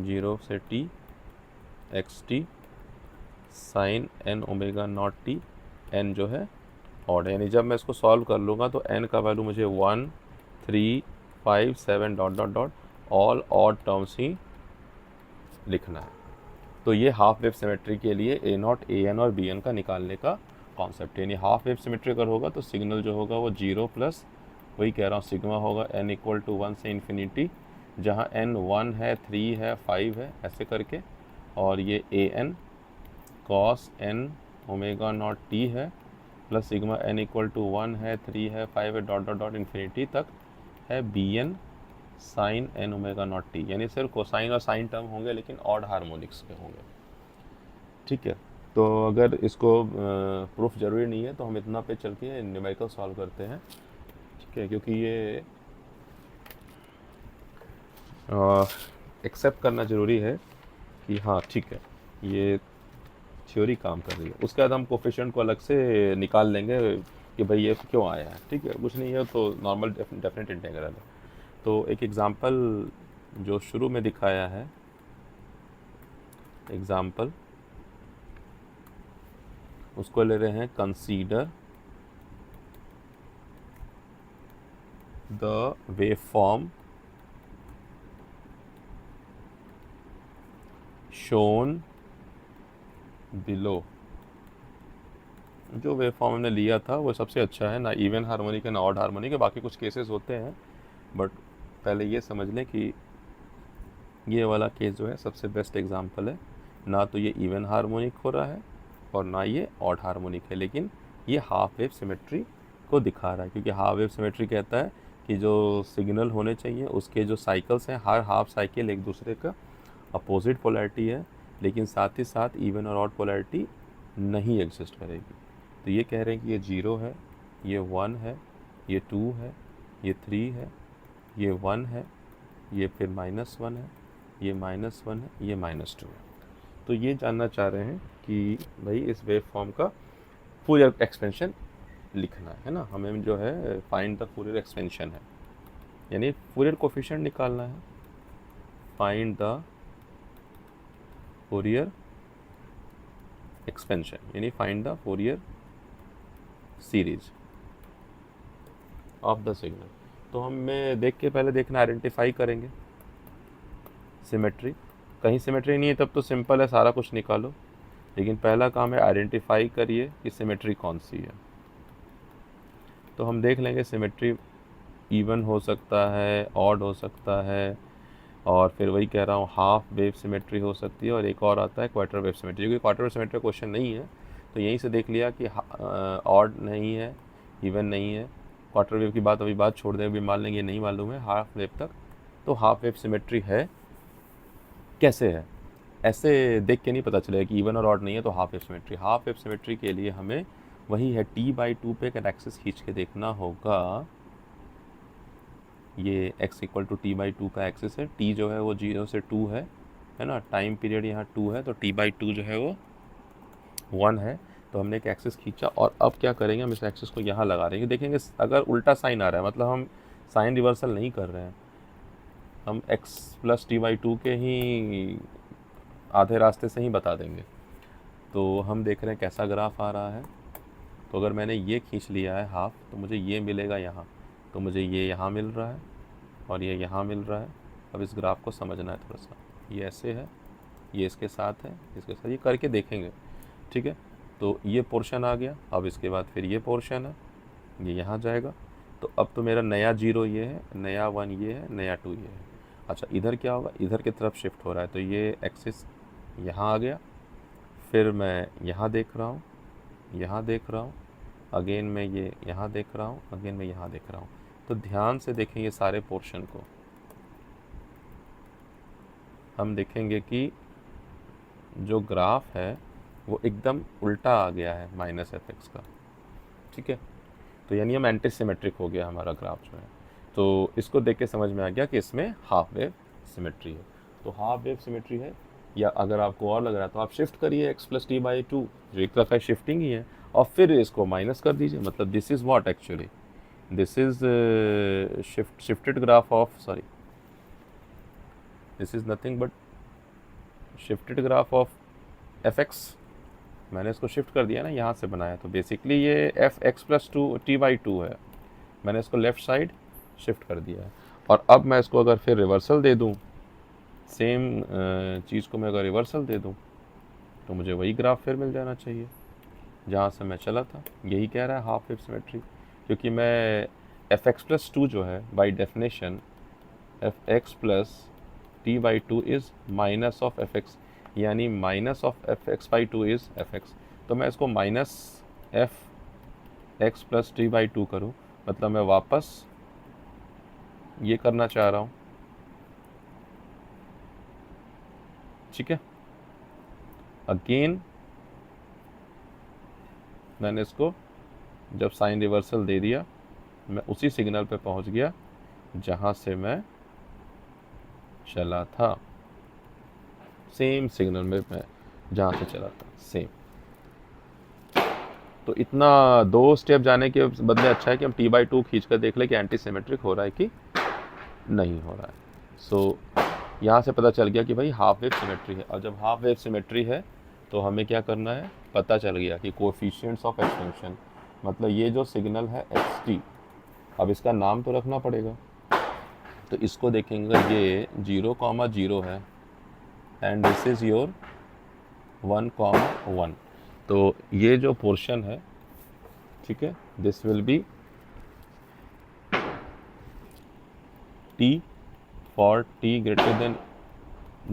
[SPEAKER 1] जीरो से t x t sine n omega naught t, n जो है ऑड है। यानी जब मैं इसको सॉल्व कर लूँगा तो एन का वैल्यू मुझे 1 3 5 7 dot dot dot all odd terms ही लिखना है। तो ये हाफ वेव सिमेट्री के लिए ए नॉट ए एन और बी एन का निकालने का कॉन्सेप्ट है। यानी हाफ वेव सिमेट्री अगर होगा तो सिग्नल जो होगा वो जीरो प्लस वही कह रहा हूँ सिग्मा होगा एन इक्वल टू 1 से इन्फिनिटी, जहाँ एन 1 है 3 है 5 है ऐसे करके, और ये a n cos n omega naught t है plus sigma n equal to 1 है 3 है 5 है डॉट डॉट डॉट इन्फिनिटी तक है b n sine n omega naught t. यानी सिर्फ कोसाइन और साइन टर्म होंगे लेकिन ऑड हार्मोनिक्स के होंगे। ठीक है, तो अगर इसको प्रूफ ज़रूरी नहीं है तो हम इतना पे चल के न्यूमेरिकल सॉल्व करते हैं। ठीक है, क्योंकि ये एक्सेप्ट करना ज़रूरी है कि हाँ ठीक है ये थ्योरी काम कर रही है। उसके बाद हम कोफिशिएंट को अलग से निकाल लेंगे कि भाई ये क्यों आया है। ठीक है, कुछ नहीं है तो नॉर्मल डेफिनेट इंटीग्रल है। तो एक एग्ज़ाम्पल जो शुरू में दिखाया है, एग्ज़ाम्पल उसको ले रहे हैं consider the wave form shown below. जो वेव फॉर्म हमने लिया था वो सबसे अच्छा है, ना इवन हार्मोनिक है ना ऑड हार्मोनिक है। बाकी कुछ केसेस होते हैं बट पहले ये समझ लें कि ये वाला केस जो है सबसे बेस्ट एग्जांपल है। ना तो ये इवन हार्मोनिक हो रहा है और ना ये ऑड हार्मोनिक है, लेकिन ये हाफ वेव सिमेट्री को दिखा रहा है, क्योंकि हाफ वेव सिमेट्री कहता है कि जो सिग्नल होने चाहिए उसके जो साइकिल्स हैं हर हाफ साइकिल एक दूसरे का अपोजिट पोलैरिटी है, लेकिन साथ ही साथ इवन और ऑड पोलैरिटी नहीं एग्जिस्ट करेगी। तो ये कह रहे हैं कि ये 0 है, ये 1 है, ये 2 है, ये 3 है, ये 1 है, ये फिर -1 है, ये -1 है, ये -2 है। तो ये जानना चाह रहे हैं कि भाई इस वेव फॉर्म का फूरियर एक्सपेंशन लिखना है ना, हमें जो है फाइंड द फूरियर एक्सपेंशन है, यानी फूरियर कोफिशिएंट निकालना है। फाइंड द फूरियर एक्सपेंशन यानी find the Fourier series of the signal. तो हमें देख के पहले देखना आइडेंटिफाई करेंगे सिमेट्री। कहीं सिमेट्री नहीं है तब तो सिंपल है, सारा कुछ निकालो, लेकिन पहला काम है आइडेंटिफाई करिए कि सिमेट्री कौन सी है। तो हम देख लेंगे सिमेट्री इवन हो सकता है, ऑड हो सकता है, और फिर वही कह रहा हूँ हाफ वेव सिमेट्री हो सकती है, और एक और आता है क्वार्टर वेव सिमेट्री। क्योंकि क्वार्टर वेव सिमेट्री क्वेश्चन नहीं है तो यहीं से देख लिया कि ऑड नहीं है, इवन नहीं है, क्वार्टर वेव की बात अभी बात छोड़ दें, अभी मान लेंगे नहीं मालूम है हाफ वेव तक, तो हाफ वेव सिमेट्री है कैसे है, ऐसे देख के नहीं पता चलेगा कि इवन और ऑड नहीं है तो half wave symmetry. Half wave symmetry के लिए हमें वही है t/2 पे एक एक्सिस खींच के देखना होगा। ये x इक्वल टू t/2 का एक्सिस है, t जो है वो 0 से 2 है ना, टाइम पीरियड यहाँ 2 है, तो t/2 जो है वो 1 है। तो हमने एक एक्सिस खींचा और अब क्या करेंगे, हम इस एक्सिस को यहाँ लगा देंगे। देखेंगे अगर उल्टा साइन आ रहा है, मतलब हम साइन रिवर्सल नहीं कर रहे हैं, हम x प्लस t/2 के ही आधे रास्ते से ही बता देंगे। तो हम देख रहे हैं कैसा ग्राफ आ रहा है। तो अगर मैंने ये खींच लिया है हाफ, तो मुझे ये मिलेगा यहाँ, तो मुझे ये यहाँ मिल रहा है और ये यहाँ मिल रहा है। अब इस ग्राफ को समझना है थोड़ा सा, ये ऐसे है, ये इसके साथ है, इसके साथ, ये करके देखेंगे, ठीक है। तो ये पोर्शन आ गया, अब इसके बाद फिर ये पोर्शन है, ये यहाँ जाएगा। तो अब तो मेरा नया 0 ये है, नया 1 ये है, नया 2 ये है। अच्छा इधर क्या होगा, इधर की तरफ शिफ्ट हो रहा है, तो ये एक्सिस यहाँ आ गया, फिर मैं यहाँ देख रहा हूँ, यहाँ देख रहा हूँ, अगेन मैं ये यहाँ देख रहा हूँ, अगेन मैं यहाँ देख रहा हूँ। तो ध्यान से देखें ये सारे पोर्शन को, हम देखेंगे कि जो ग्राफ है वो एकदम उल्टा आ गया है -fx का, ठीक है। तो यानी हम एंटी सिमेट्रिक हो गया हमारा ग्राफ जो है। तो इसको देख के समझ में आ गया कि इसमें हाफ वेव सिमेट्री है। तो हाफ वेव सिमेट्री है, या अगर आपको और लग रहा है तो आप शिफ्ट करिए x प्लस t/2, जो एक तरफ है शिफ्टिंग ही है, और फिर इसको माइनस कर दीजिए। मतलब this is what actually, this is shifted graph of, sorry, this is nothing but shifted graph of fx। मैंने इसको शिफ्ट कर दिया ना, यहाँ से बनाया, तो बेसिकली ये fx प्लस t/2 है, मैंने इसको लेफ़्ट साइड शिफ्ट कर दिया है। और अब मैं इसको अगर फिर रिवर्सल दे दूँ, सेम चीज़ को मैं अगर रिवर्सल दे दूँ, तो मुझे वही ग्राफ फिर मिल जाना चाहिए जहाँ से मैं चला था। यही कह रहा है हाफ वेव सिमेट्री, क्योंकि मैं fx प्लस 2 जो है by definition fx plus t/2 is minus of fx, यानी minus of fx/2 is fx। तो मैं इसको माइनस fx प्लस t/2 करूँ, मतलब मैं वापस ये करना चाह रहा हूँ, ठीक है। अगेन मैंने इसको जब साइन रिवर्सल दे दिया, मैं उसी सिग्नल पे पहुंच गया जहां से मैं चला था, सेम सिग्नल में मैं जहां से चला था, सेम। तो इतना 2 स्टेप जाने के बदले अच्छा है कि हम t/2 खींच कर देख लें कि एंटी सिमेट्रिक हो रहा है कि नहीं हो रहा है। सो यहाँ से पता चल गया कि भाई हाफ वेव सिमेट्री है। और जब हाफ वेव सिमेट्री है तो हमें क्या करना है, पता चल गया कि कोएफिशिएंट्स ऑफ एक्सपेंशन, मतलब ये जो सिग्नल है xt, अब इसका नाम तो रखना पड़ेगा। तो इसको देखेंगे, ये 0,0 है एंड दिस इज़ योर 1,1। तो ये जो पोर्शन है, ठीक है, this will be t for t greater than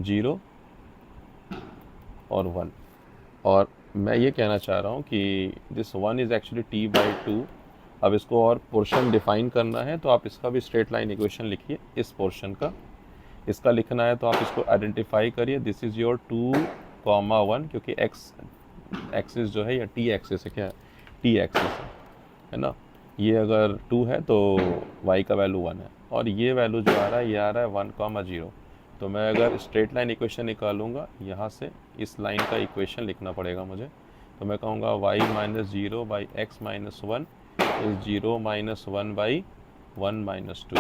[SPEAKER 1] 0 और 1। और मैं ये कहना चाह रहा हूँ कि दिस 1 इज़ एक्चुअली t/2। अब इसको और पोर्शन डिफाइन करना है, तो आप इसका भी स्ट्रेट लाइन इक्वेशन लिखिए, इस पोर्शन का इसका लिखना है, तो आप इसको आइडेंटिफाई करिए। दिस इज़ योर 2,1, क्योंकि x एक्सिस जो है या t एक्सिस है, क्या t एक्सिस है ना, ये अगर 2 है तो y का वैल्यू 1 है, और ये वैल्यू जो आ रहा है ये आ रहा है 1,0। तो मैं अगर स्ट्रेट लाइन इक्वेशन निकालूंगा, यहाँ से इस लाइन का इक्वेशन लिखना पड़ेगा मुझे। तो मैं कहूँगा y minus 0 by x minus 1 is 0 minus 1 by 1 minus 2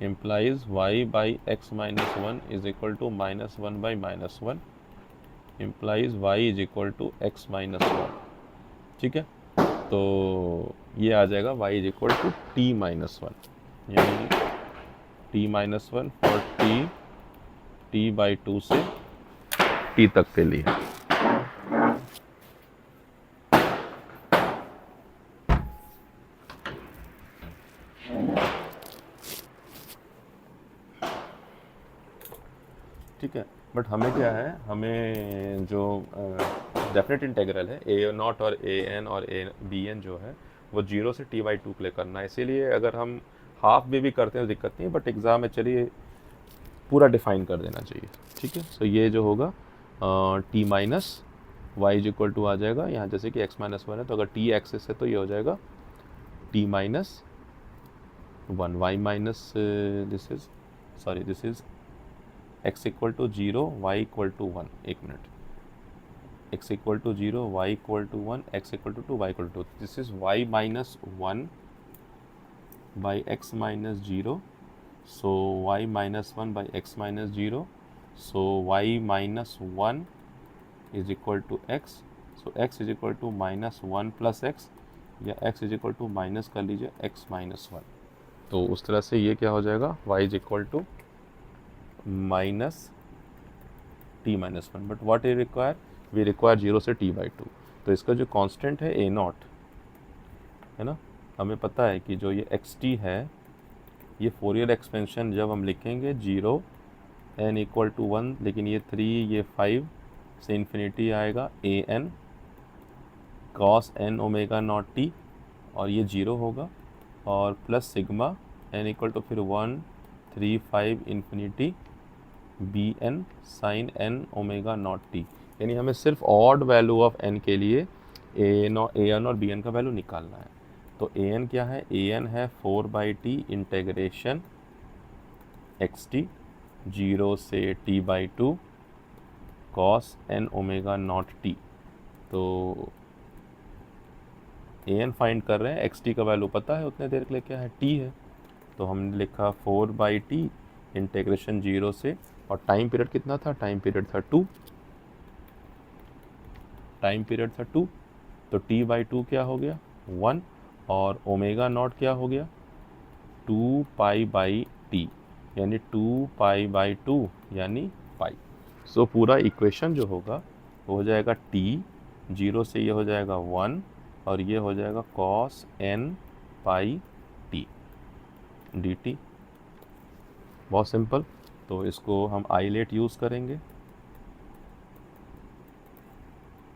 [SPEAKER 1] implies y by x minus 1 is equal to minus 1 by minus 1 implies y is equal to x minus 1, ठीक है। तो ये आ जाएगा y is equal to t minus 1, यानी t minus 1 और t/2 से t तक के लिए। ठीक है, बट हमें क्या है, हमें जो डेफिनेट इंटेग्रल है a0 और an और bn जो है, वो 0 से t/2 के लिए करना है। इसीलिए अगर हम हाफ भी करते हैं तो दिक्कत नहीं है, बट एग्ज़ाम में चलिए पूरा डिफाइन कर देना चाहिए, ठीक है। सो ये जो होगा t minus y is equal to आ जाएगा यहाँ, जैसे कि x माइनस 1 है तो अगर t एक्सिस है तो ये हो जाएगा t minus 1, y minus this is x equal to 0, y equal to 1, एक minute, x equal to 0, y equal to 1, x equal to 2, y equal to 2, this is y minus 1 by x minus 0, so y minus 1 by x minus 0, so y minus 1 is equal to x, so x is equal to minus 1 plus x, या x is equal to minus कर लीजिए x minus 1, तो उस तरह से ये क्या हो जाएगा y is equal to minus t minus 1, but what we require 0 से t/2, तो इसका जो कांस्टेंट है a0 है ना, हमें पता है कि जो ये xt है, ये फोरियर एक्सपेंशन जब हम लिखेंगे 0 n इक्वल टू 1, लेकिन ये 3 ये 5 से इन्फिनिटी आएगा a n cos n omega naught t, और ये 0 होगा, और plus sigma n equal to फिर 1 3 5 infinity b n sine n omega naught t, यानी हमें सिर्फ ऑड वैल्यू ऑफ n के लिए a n और b n का वैल्यू निकालना है। तो a n क्या है, a n है 4/t इंटेग्रेशन xt 0 से t/2 cos n omega naught t, तो a n फाइंड कर रहे हैं, xt का वैल्यू पता है उतने देर के लिए क्या है, t है, तो हमने लिखा 4/t इंटेग्रेशन 0 से, और टाइम पीरियड कितना था, टाइम पीरियड था 2, तो t/2 क्या हो गया 1, और ओमेगा नॉट क्या हो गया 2π/t, यानी 2π/2 यानी पाई। सो पूरा इक्वेशन जो होगा वो हो जाएगा t, 0 से ये हो जाएगा 1, और ये हो जाएगा cos n pi t dt। बहुत सिंपल, तो इसको हम आइलेट यूज़ करेंगे,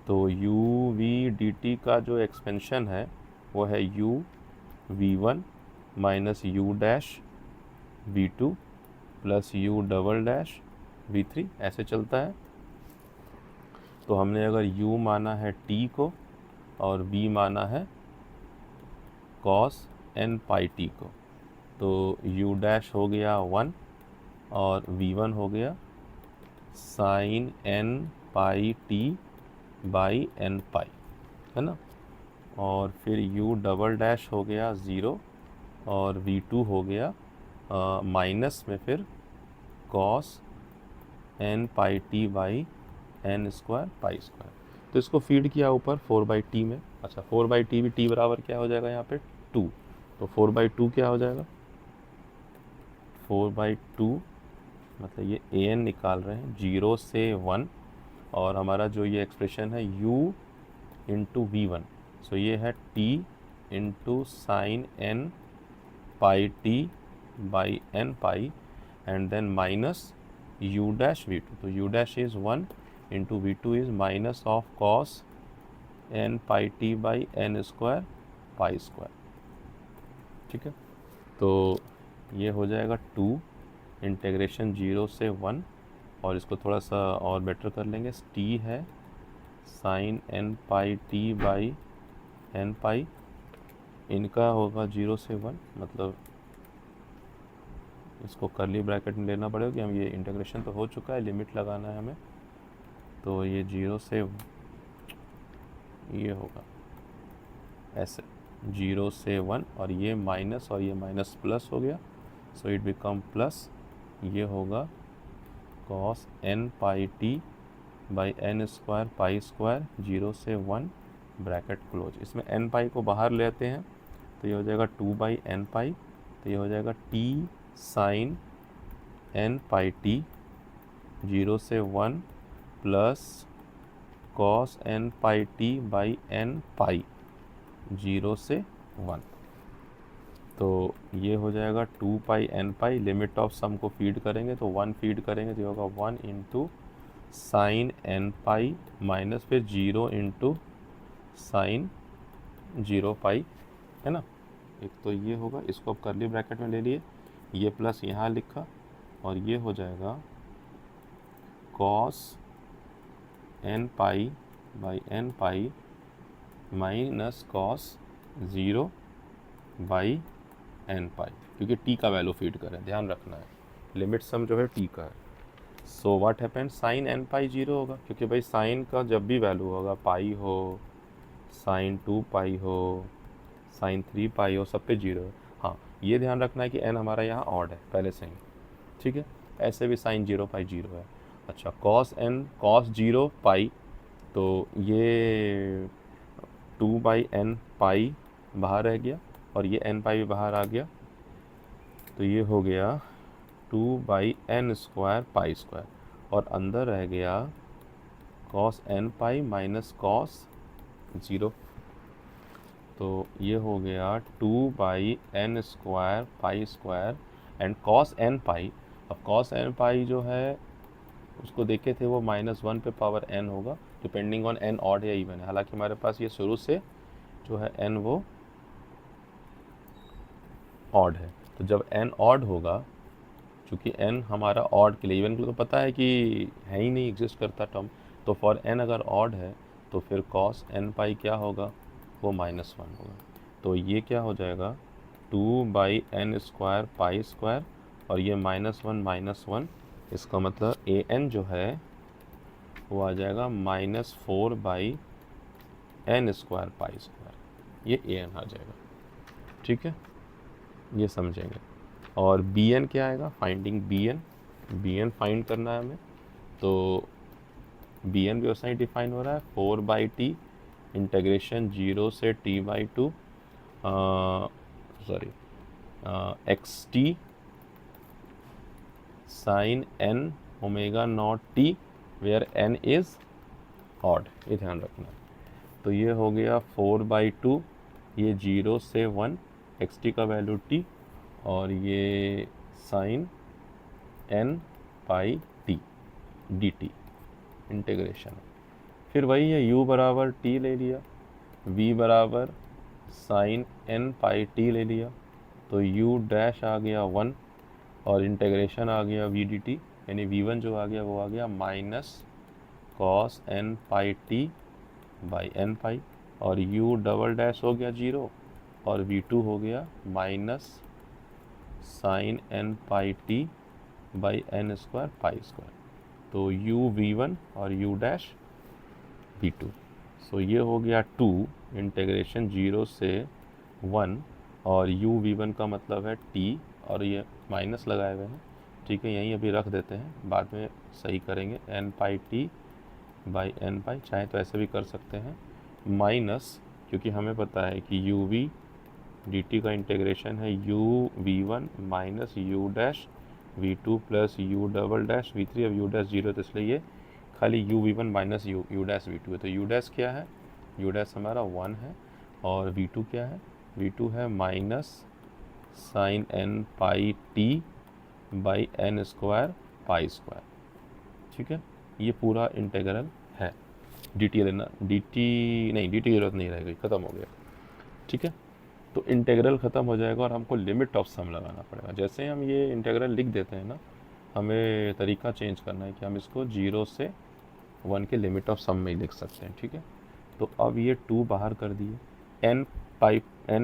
[SPEAKER 1] तो u v dt का जो एक्सपेंशन है वो है u v1 minus u dash v2 plus u double dash v3, ऐसे चलता है। तो हमने अगर u माना है t को और v माना है cos n पाई t को, तो u डैश हो गया 1 और v1 हो गया sine n pi t by n pi, है ना, और फिर u डबल डैश हो गया 0 और v2 हो गया माइनस में फिर cos n pi t by n square pi square, तो इसको फीड किया ऊपर 4/t में। अच्छा 4/t भी t बराबर क्या हो जाएगा यहाँ पे 2, तो 4/2 क्या हो जाएगा 4/2, मतलब ये a n निकाल रहे हैं 0 से 1, और हमारा जो ये एक्सप्रेशन है u इंटू v1, सो ये है t into sine n pi t by n pi, and then minus u dash v2, तो u dash is 1 into v2 is minus of cos n pi t by n square pi square, ठीक है। तो ये हो जाएगा 2 integration 0 से 1, और इसको थोड़ा सा और बेटर कर लेंगे, t है sine n pi t by n pi, इनका होगा 0 से 1, मतलब इसको कर्ली ब्रैकेट में लेना पड़ेगा कि हम ये इंटीग्रेशन तो हो चुका है, लिमिट लगाना है हमें, तो ये 0 से ये होगा ऐसे 0 से 1, और ये माइनस और ये माइनस प्लस हो गया, सो इट बिकम प्लस, ये होगा cos n pi t by n square pi square 0 से 1 ब्रैकेट क्लोज। इसमें n पाई को बाहर लेते हैं तो ये हो जाएगा 2/n पाई, तो ये हो जाएगा t sign n pi t 0 से 1 plus cos n pi t by n पाई 0 से 1, तो ये हो जाएगा 2πn pi, limit of some को फीड करेंगे तो 1 फीड करेंगे तो ये होगा 1 into sine n pi minus फिर 0 इंटू साइन 0 पाई है ना। एक तो ये होगा, इसको अब कर्ली ब्रैकेट में ले लिए, ये प्लस यहाँ लिखा और ये हो जाएगा cos n pi by n pi minus cos 0 by n pi, क्योंकि टी का वैल्यू फीड करें, ध्यान रखना है लिमिट सम जो है टी का है। So what happen, sine n pi 0 होगा, क्योंकि भाई साइन का जब भी वैल्यू होगा, पाई हो, साइन 2 पाई हो, साइन 3 पाई हो, सब पे 0 है। हाँ, ये ध्यान रखना है कि एन हमारा यहाँ ऑड है पहले से ही, ठीक है। ऐसे भी साइन 0 पाई 0 है। अच्छा, कॉस एन कॉस 0 पाई, तो ये 2 बाई एन पाई बाहर रह गया और ये एन पाई भी बाहर आ गया, तो ये हो गया 2 by n square pi square, और अंदर रह गया cos n pi minus cos 0, तो ये हो गया 2 by n square pi square and cos n pi. अब कॉस एन पाई जो है उसको देखे थे वो -1 पे पावर n होगा, डिपेंडिंग ऑन n ऑड या इवन है। हालांकि हमारे पास ये शुरू से जो है n वो ऑड है, तो जब n ऑड होगा, चूँकि n हमारा ऑड के लिए, इवन के लिए तो पता है कि है ही नहीं, एग्जिस्ट करता टर्म, तो फॉर n अगर ऑड है तो फिर कॉस n पाई क्या होगा, वो -1 होगा। तो ये क्या हो जाएगा 2 by n square pi square, और ये -1, इसका मतलब ए एन जो है वो आ जाएगा -4 by n square pi square, ये ए एन आ जाएगा, ठीक है, ये समझेंगे। और बी एन क्या आएगा, फाइंडिंग बी एन फाइंड करना है हमें, तो बी एन भी वैसा ही डिफाइन हो रहा है 4 बाई टी इंटीग्रेशन 0 से t by 2 sorry x t sine n omega naught t where n is odd, ये ध्यान रखना है। तो ये हो गया 4 बाई 2, ये 0 से 1 एक्स टी का वैल्यू t, और ये sign n pi T D T integration. फिर वही है, u बराबर t ले लिया, v बराबर साइन एन पाई टी ले लिया, तो u डैश आ गया 1 और इंटीग्रेशन आ गया v डी टी, यानी v1 जो आ गया वो आ गया minus cos n pi t by n pi, और u डबल डैश हो गया 0 और v2 हो गया minus sine n pi t by n square pi square, तो u v1 और u डैश v2। सो ये हो गया 2 इंटीग्रेशन 0 से 1, और u v1 का मतलब है t, और ये माइनस लगाए हुए हैं, ठीक है, यहीं अभी रख देते हैं, बाद में सही करेंगे, n pi t by n pi, चाहे तो ऐसे भी कर सकते हैं, माइनस, क्योंकि हमें पता है कि u v डी टी का इंटीग्रेशन है u v1 minus u dash v2 plus u double dash v3, अब u डैश 0 तो इसलिए ये खाली u v1 minus u dash v2 है, तो u डैश क्या है, u डैश हमारा 1 है, और v2 क्या है, v2 है minus sine n pi t by n square pi square, ठीक है, ये पूरा इंटीग्रल है। डी टी लेना, डी टी नहीं, डी टी की जरूरत नहीं रहेगी, ख़त्म हो गया, ठीक है। तो इंटीग्रल ख़त्म हो जाएगा और हमको लिमिट ऑफ सम लगाना पड़ेगा। जैसे ही हम ये इंटीग्रल लिख देते हैं ना, हमें तरीका चेंज करना है कि हम इसको 0 से 1 के लिमिट ऑफ सम में ही लिख सकते हैं, ठीक है। तो अब ये 2 बाहर कर दिए, एन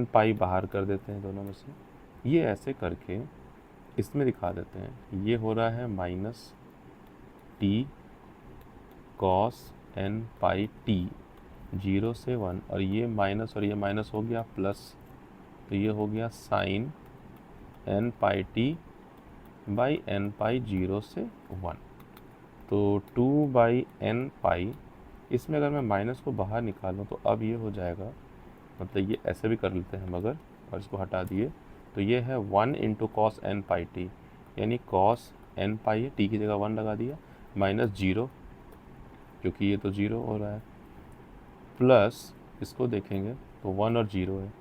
[SPEAKER 1] पाई बाहर कर देते हैं दोनों में से, ये ऐसे करके इसमें दिखा देते हैं, ये हो रहा है minus T cos n pi T 0 से 1, और ये माइनस हो गया प्लस, तो ये हो गया sine n pi t by n pi 0 से 1, तो 2 बाई एन पाई, इसमें अगर मैं माइनस को बाहर निकालूं तो अब ये हो जाएगा, मतलब ये ऐसे भी कर लेते हैं हम अगर, और इसको हटा दिए तो ये है 1 into cos n pi T, यानी कॉस एन पाई है, टी की जगह 1 लगा दिया, माइनस 0 क्योंकि ये तो 0 हो रहा है, प्लस इसको देखेंगे तो 1 और 0 है,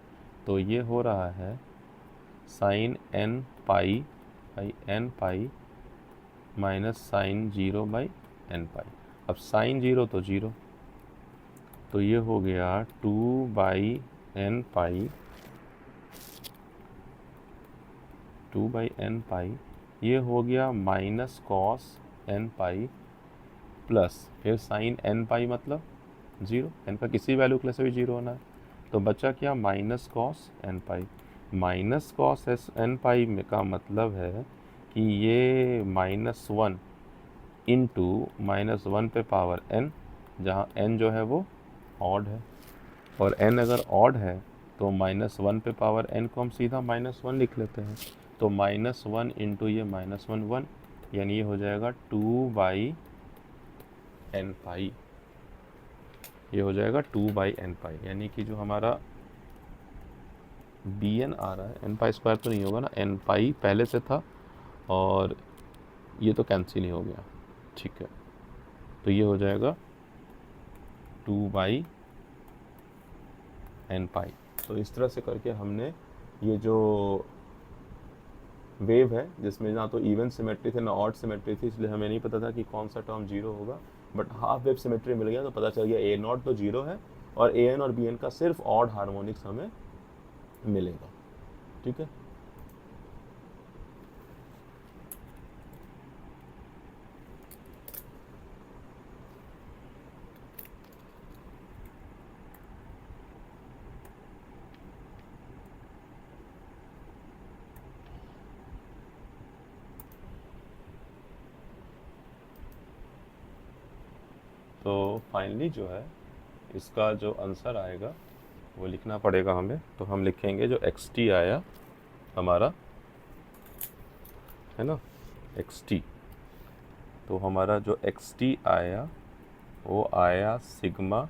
[SPEAKER 1] तो ये हो रहा है sine n pi by n pi minus sine 0 by n pi. अब साइन 0 तो 0, तो ये हो गया 2 बाई एन पाई 2/n पाई, ये हो गया minus cos n pi plus फिर साइन n पाई मतलब 0, n का किसी वैल्यू के लिए से भी 0 होना है, तो बचा क्या माइनस कॉस n पाई। माइनस कॉस n पाई का मतलब है कि ये -1 इंटू -1 पे पावर n, जहाँ n जो है वो ऑड है, और n अगर ऑड है तो -1 पे पावर n को हम सीधा -1 लिख लेते हैं, तो -1 इंटू ये -1 1, यानी ये हो जाएगा 2/n पाई, ये हो जाएगा 2/n पाई, यानी कि जो हमारा bn आ रहा है, n पाई स्क्वायर तो नहीं होगा ना, n पाई पहले से था और ये तो कैंसिल ही हो गया, ठीक है, तो ये हो जाएगा 2/n पाई। तो इस तरह से करके हमने ये जो वेव है जिसमें ना तो इवन सिमेट्री थी ना ऑड सिमेट्री थी, इसलिए हमें नहीं पता था कि कौन सा टर्म जीरो होगा, बट हाफ वेव सिमेट्री मिल गया तो पता चल गया ए नॉट तो जीरो है और ए एन और बी एन का सिर्फ ऑड हार्मोनिक्स हमें मिलेगा, ठीक है। तो फाइनली जो है इसका जो आंसर आएगा वो लिखना पड़ेगा हमें, तो हम लिखेंगे जो एक्स टी आया हमारा, है ना, एक्स टी, तो हमारा जो एक्स टी आया वो आया सिग्मा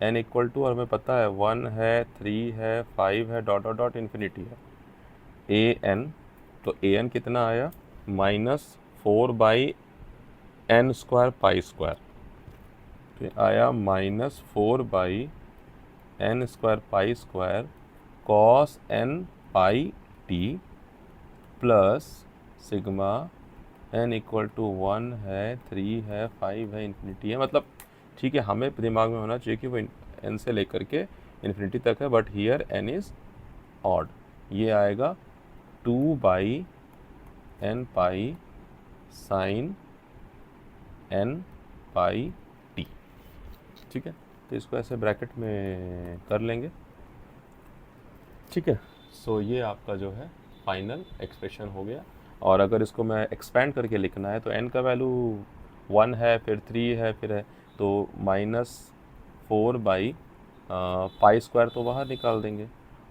[SPEAKER 1] n इक्वल टू, और हमें पता है 1 है 3 है 5 है डॉट डॉट डॉट इन्फिनिटी है, ए एन, तो ए एन कितना आया -4/n² पाई स्क्वायर, तो आया -4/n² pi square cos n pi t plus sigma n equal to 1 है 3 है 5 है इन्फिनिटी है, मतलब ठीक है, हमें दिमाग में होना चाहिए कि वो n से लेकर के इन्फिनिटी तक है, but here n is odd, ये आएगा 2/n pi sine n pi T, ठीक है, तो इसको ऐसे ब्रैकेट में कर लेंगे, ठीक है। सो ये आपका जो है फाइनल एक्सप्रेशन हो गया, और अगर इसको मैं एक्सपेंड करके लिखना है तो n का वैल्यू 1 है फिर 3 है फिर है, तो -4/पाई² तो बाहर निकाल देंगे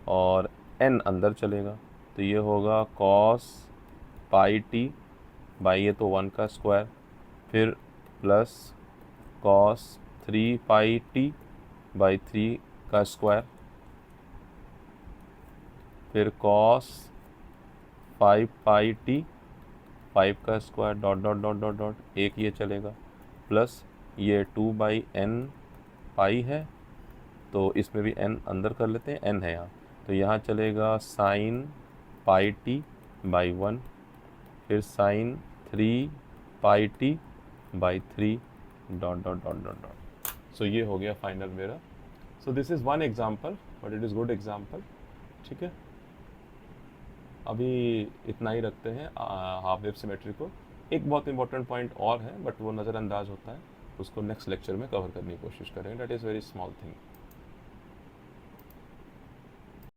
[SPEAKER 1] और n अंदर चलेगा, तो ये होगा कॉस पाई टी बाई ये तो 1 का स्क्वायर, फिर प्लस कॉस 3πt बाई 3 का स्क्वायर, फिर कॉस 5πt 5 का square dot dot dot dot dot, एक ये चलेगा, प्लस ये 2/n पाई है, तो इसमें भी n अंदर कर लेते हैं, n है यहाँ, तो यहाँ चलेगा साइन पाई टी बाई 1, फिर sine 3πt by 3 dot dot dot dot dot. So ये हो गया फाइनल मेरा। So this is one example but it is good example, ठीक है। अभी इतना ही रखते हैं हाफ वेव सिमेट्री को। एक बहुत इंपॉर्टेंट पॉइंट और है बट वो नज़रअंदाज होता है, उसको नेक्स्ट लेक्चर में कवर करने की कोशिश करेंगे, that is very small thing.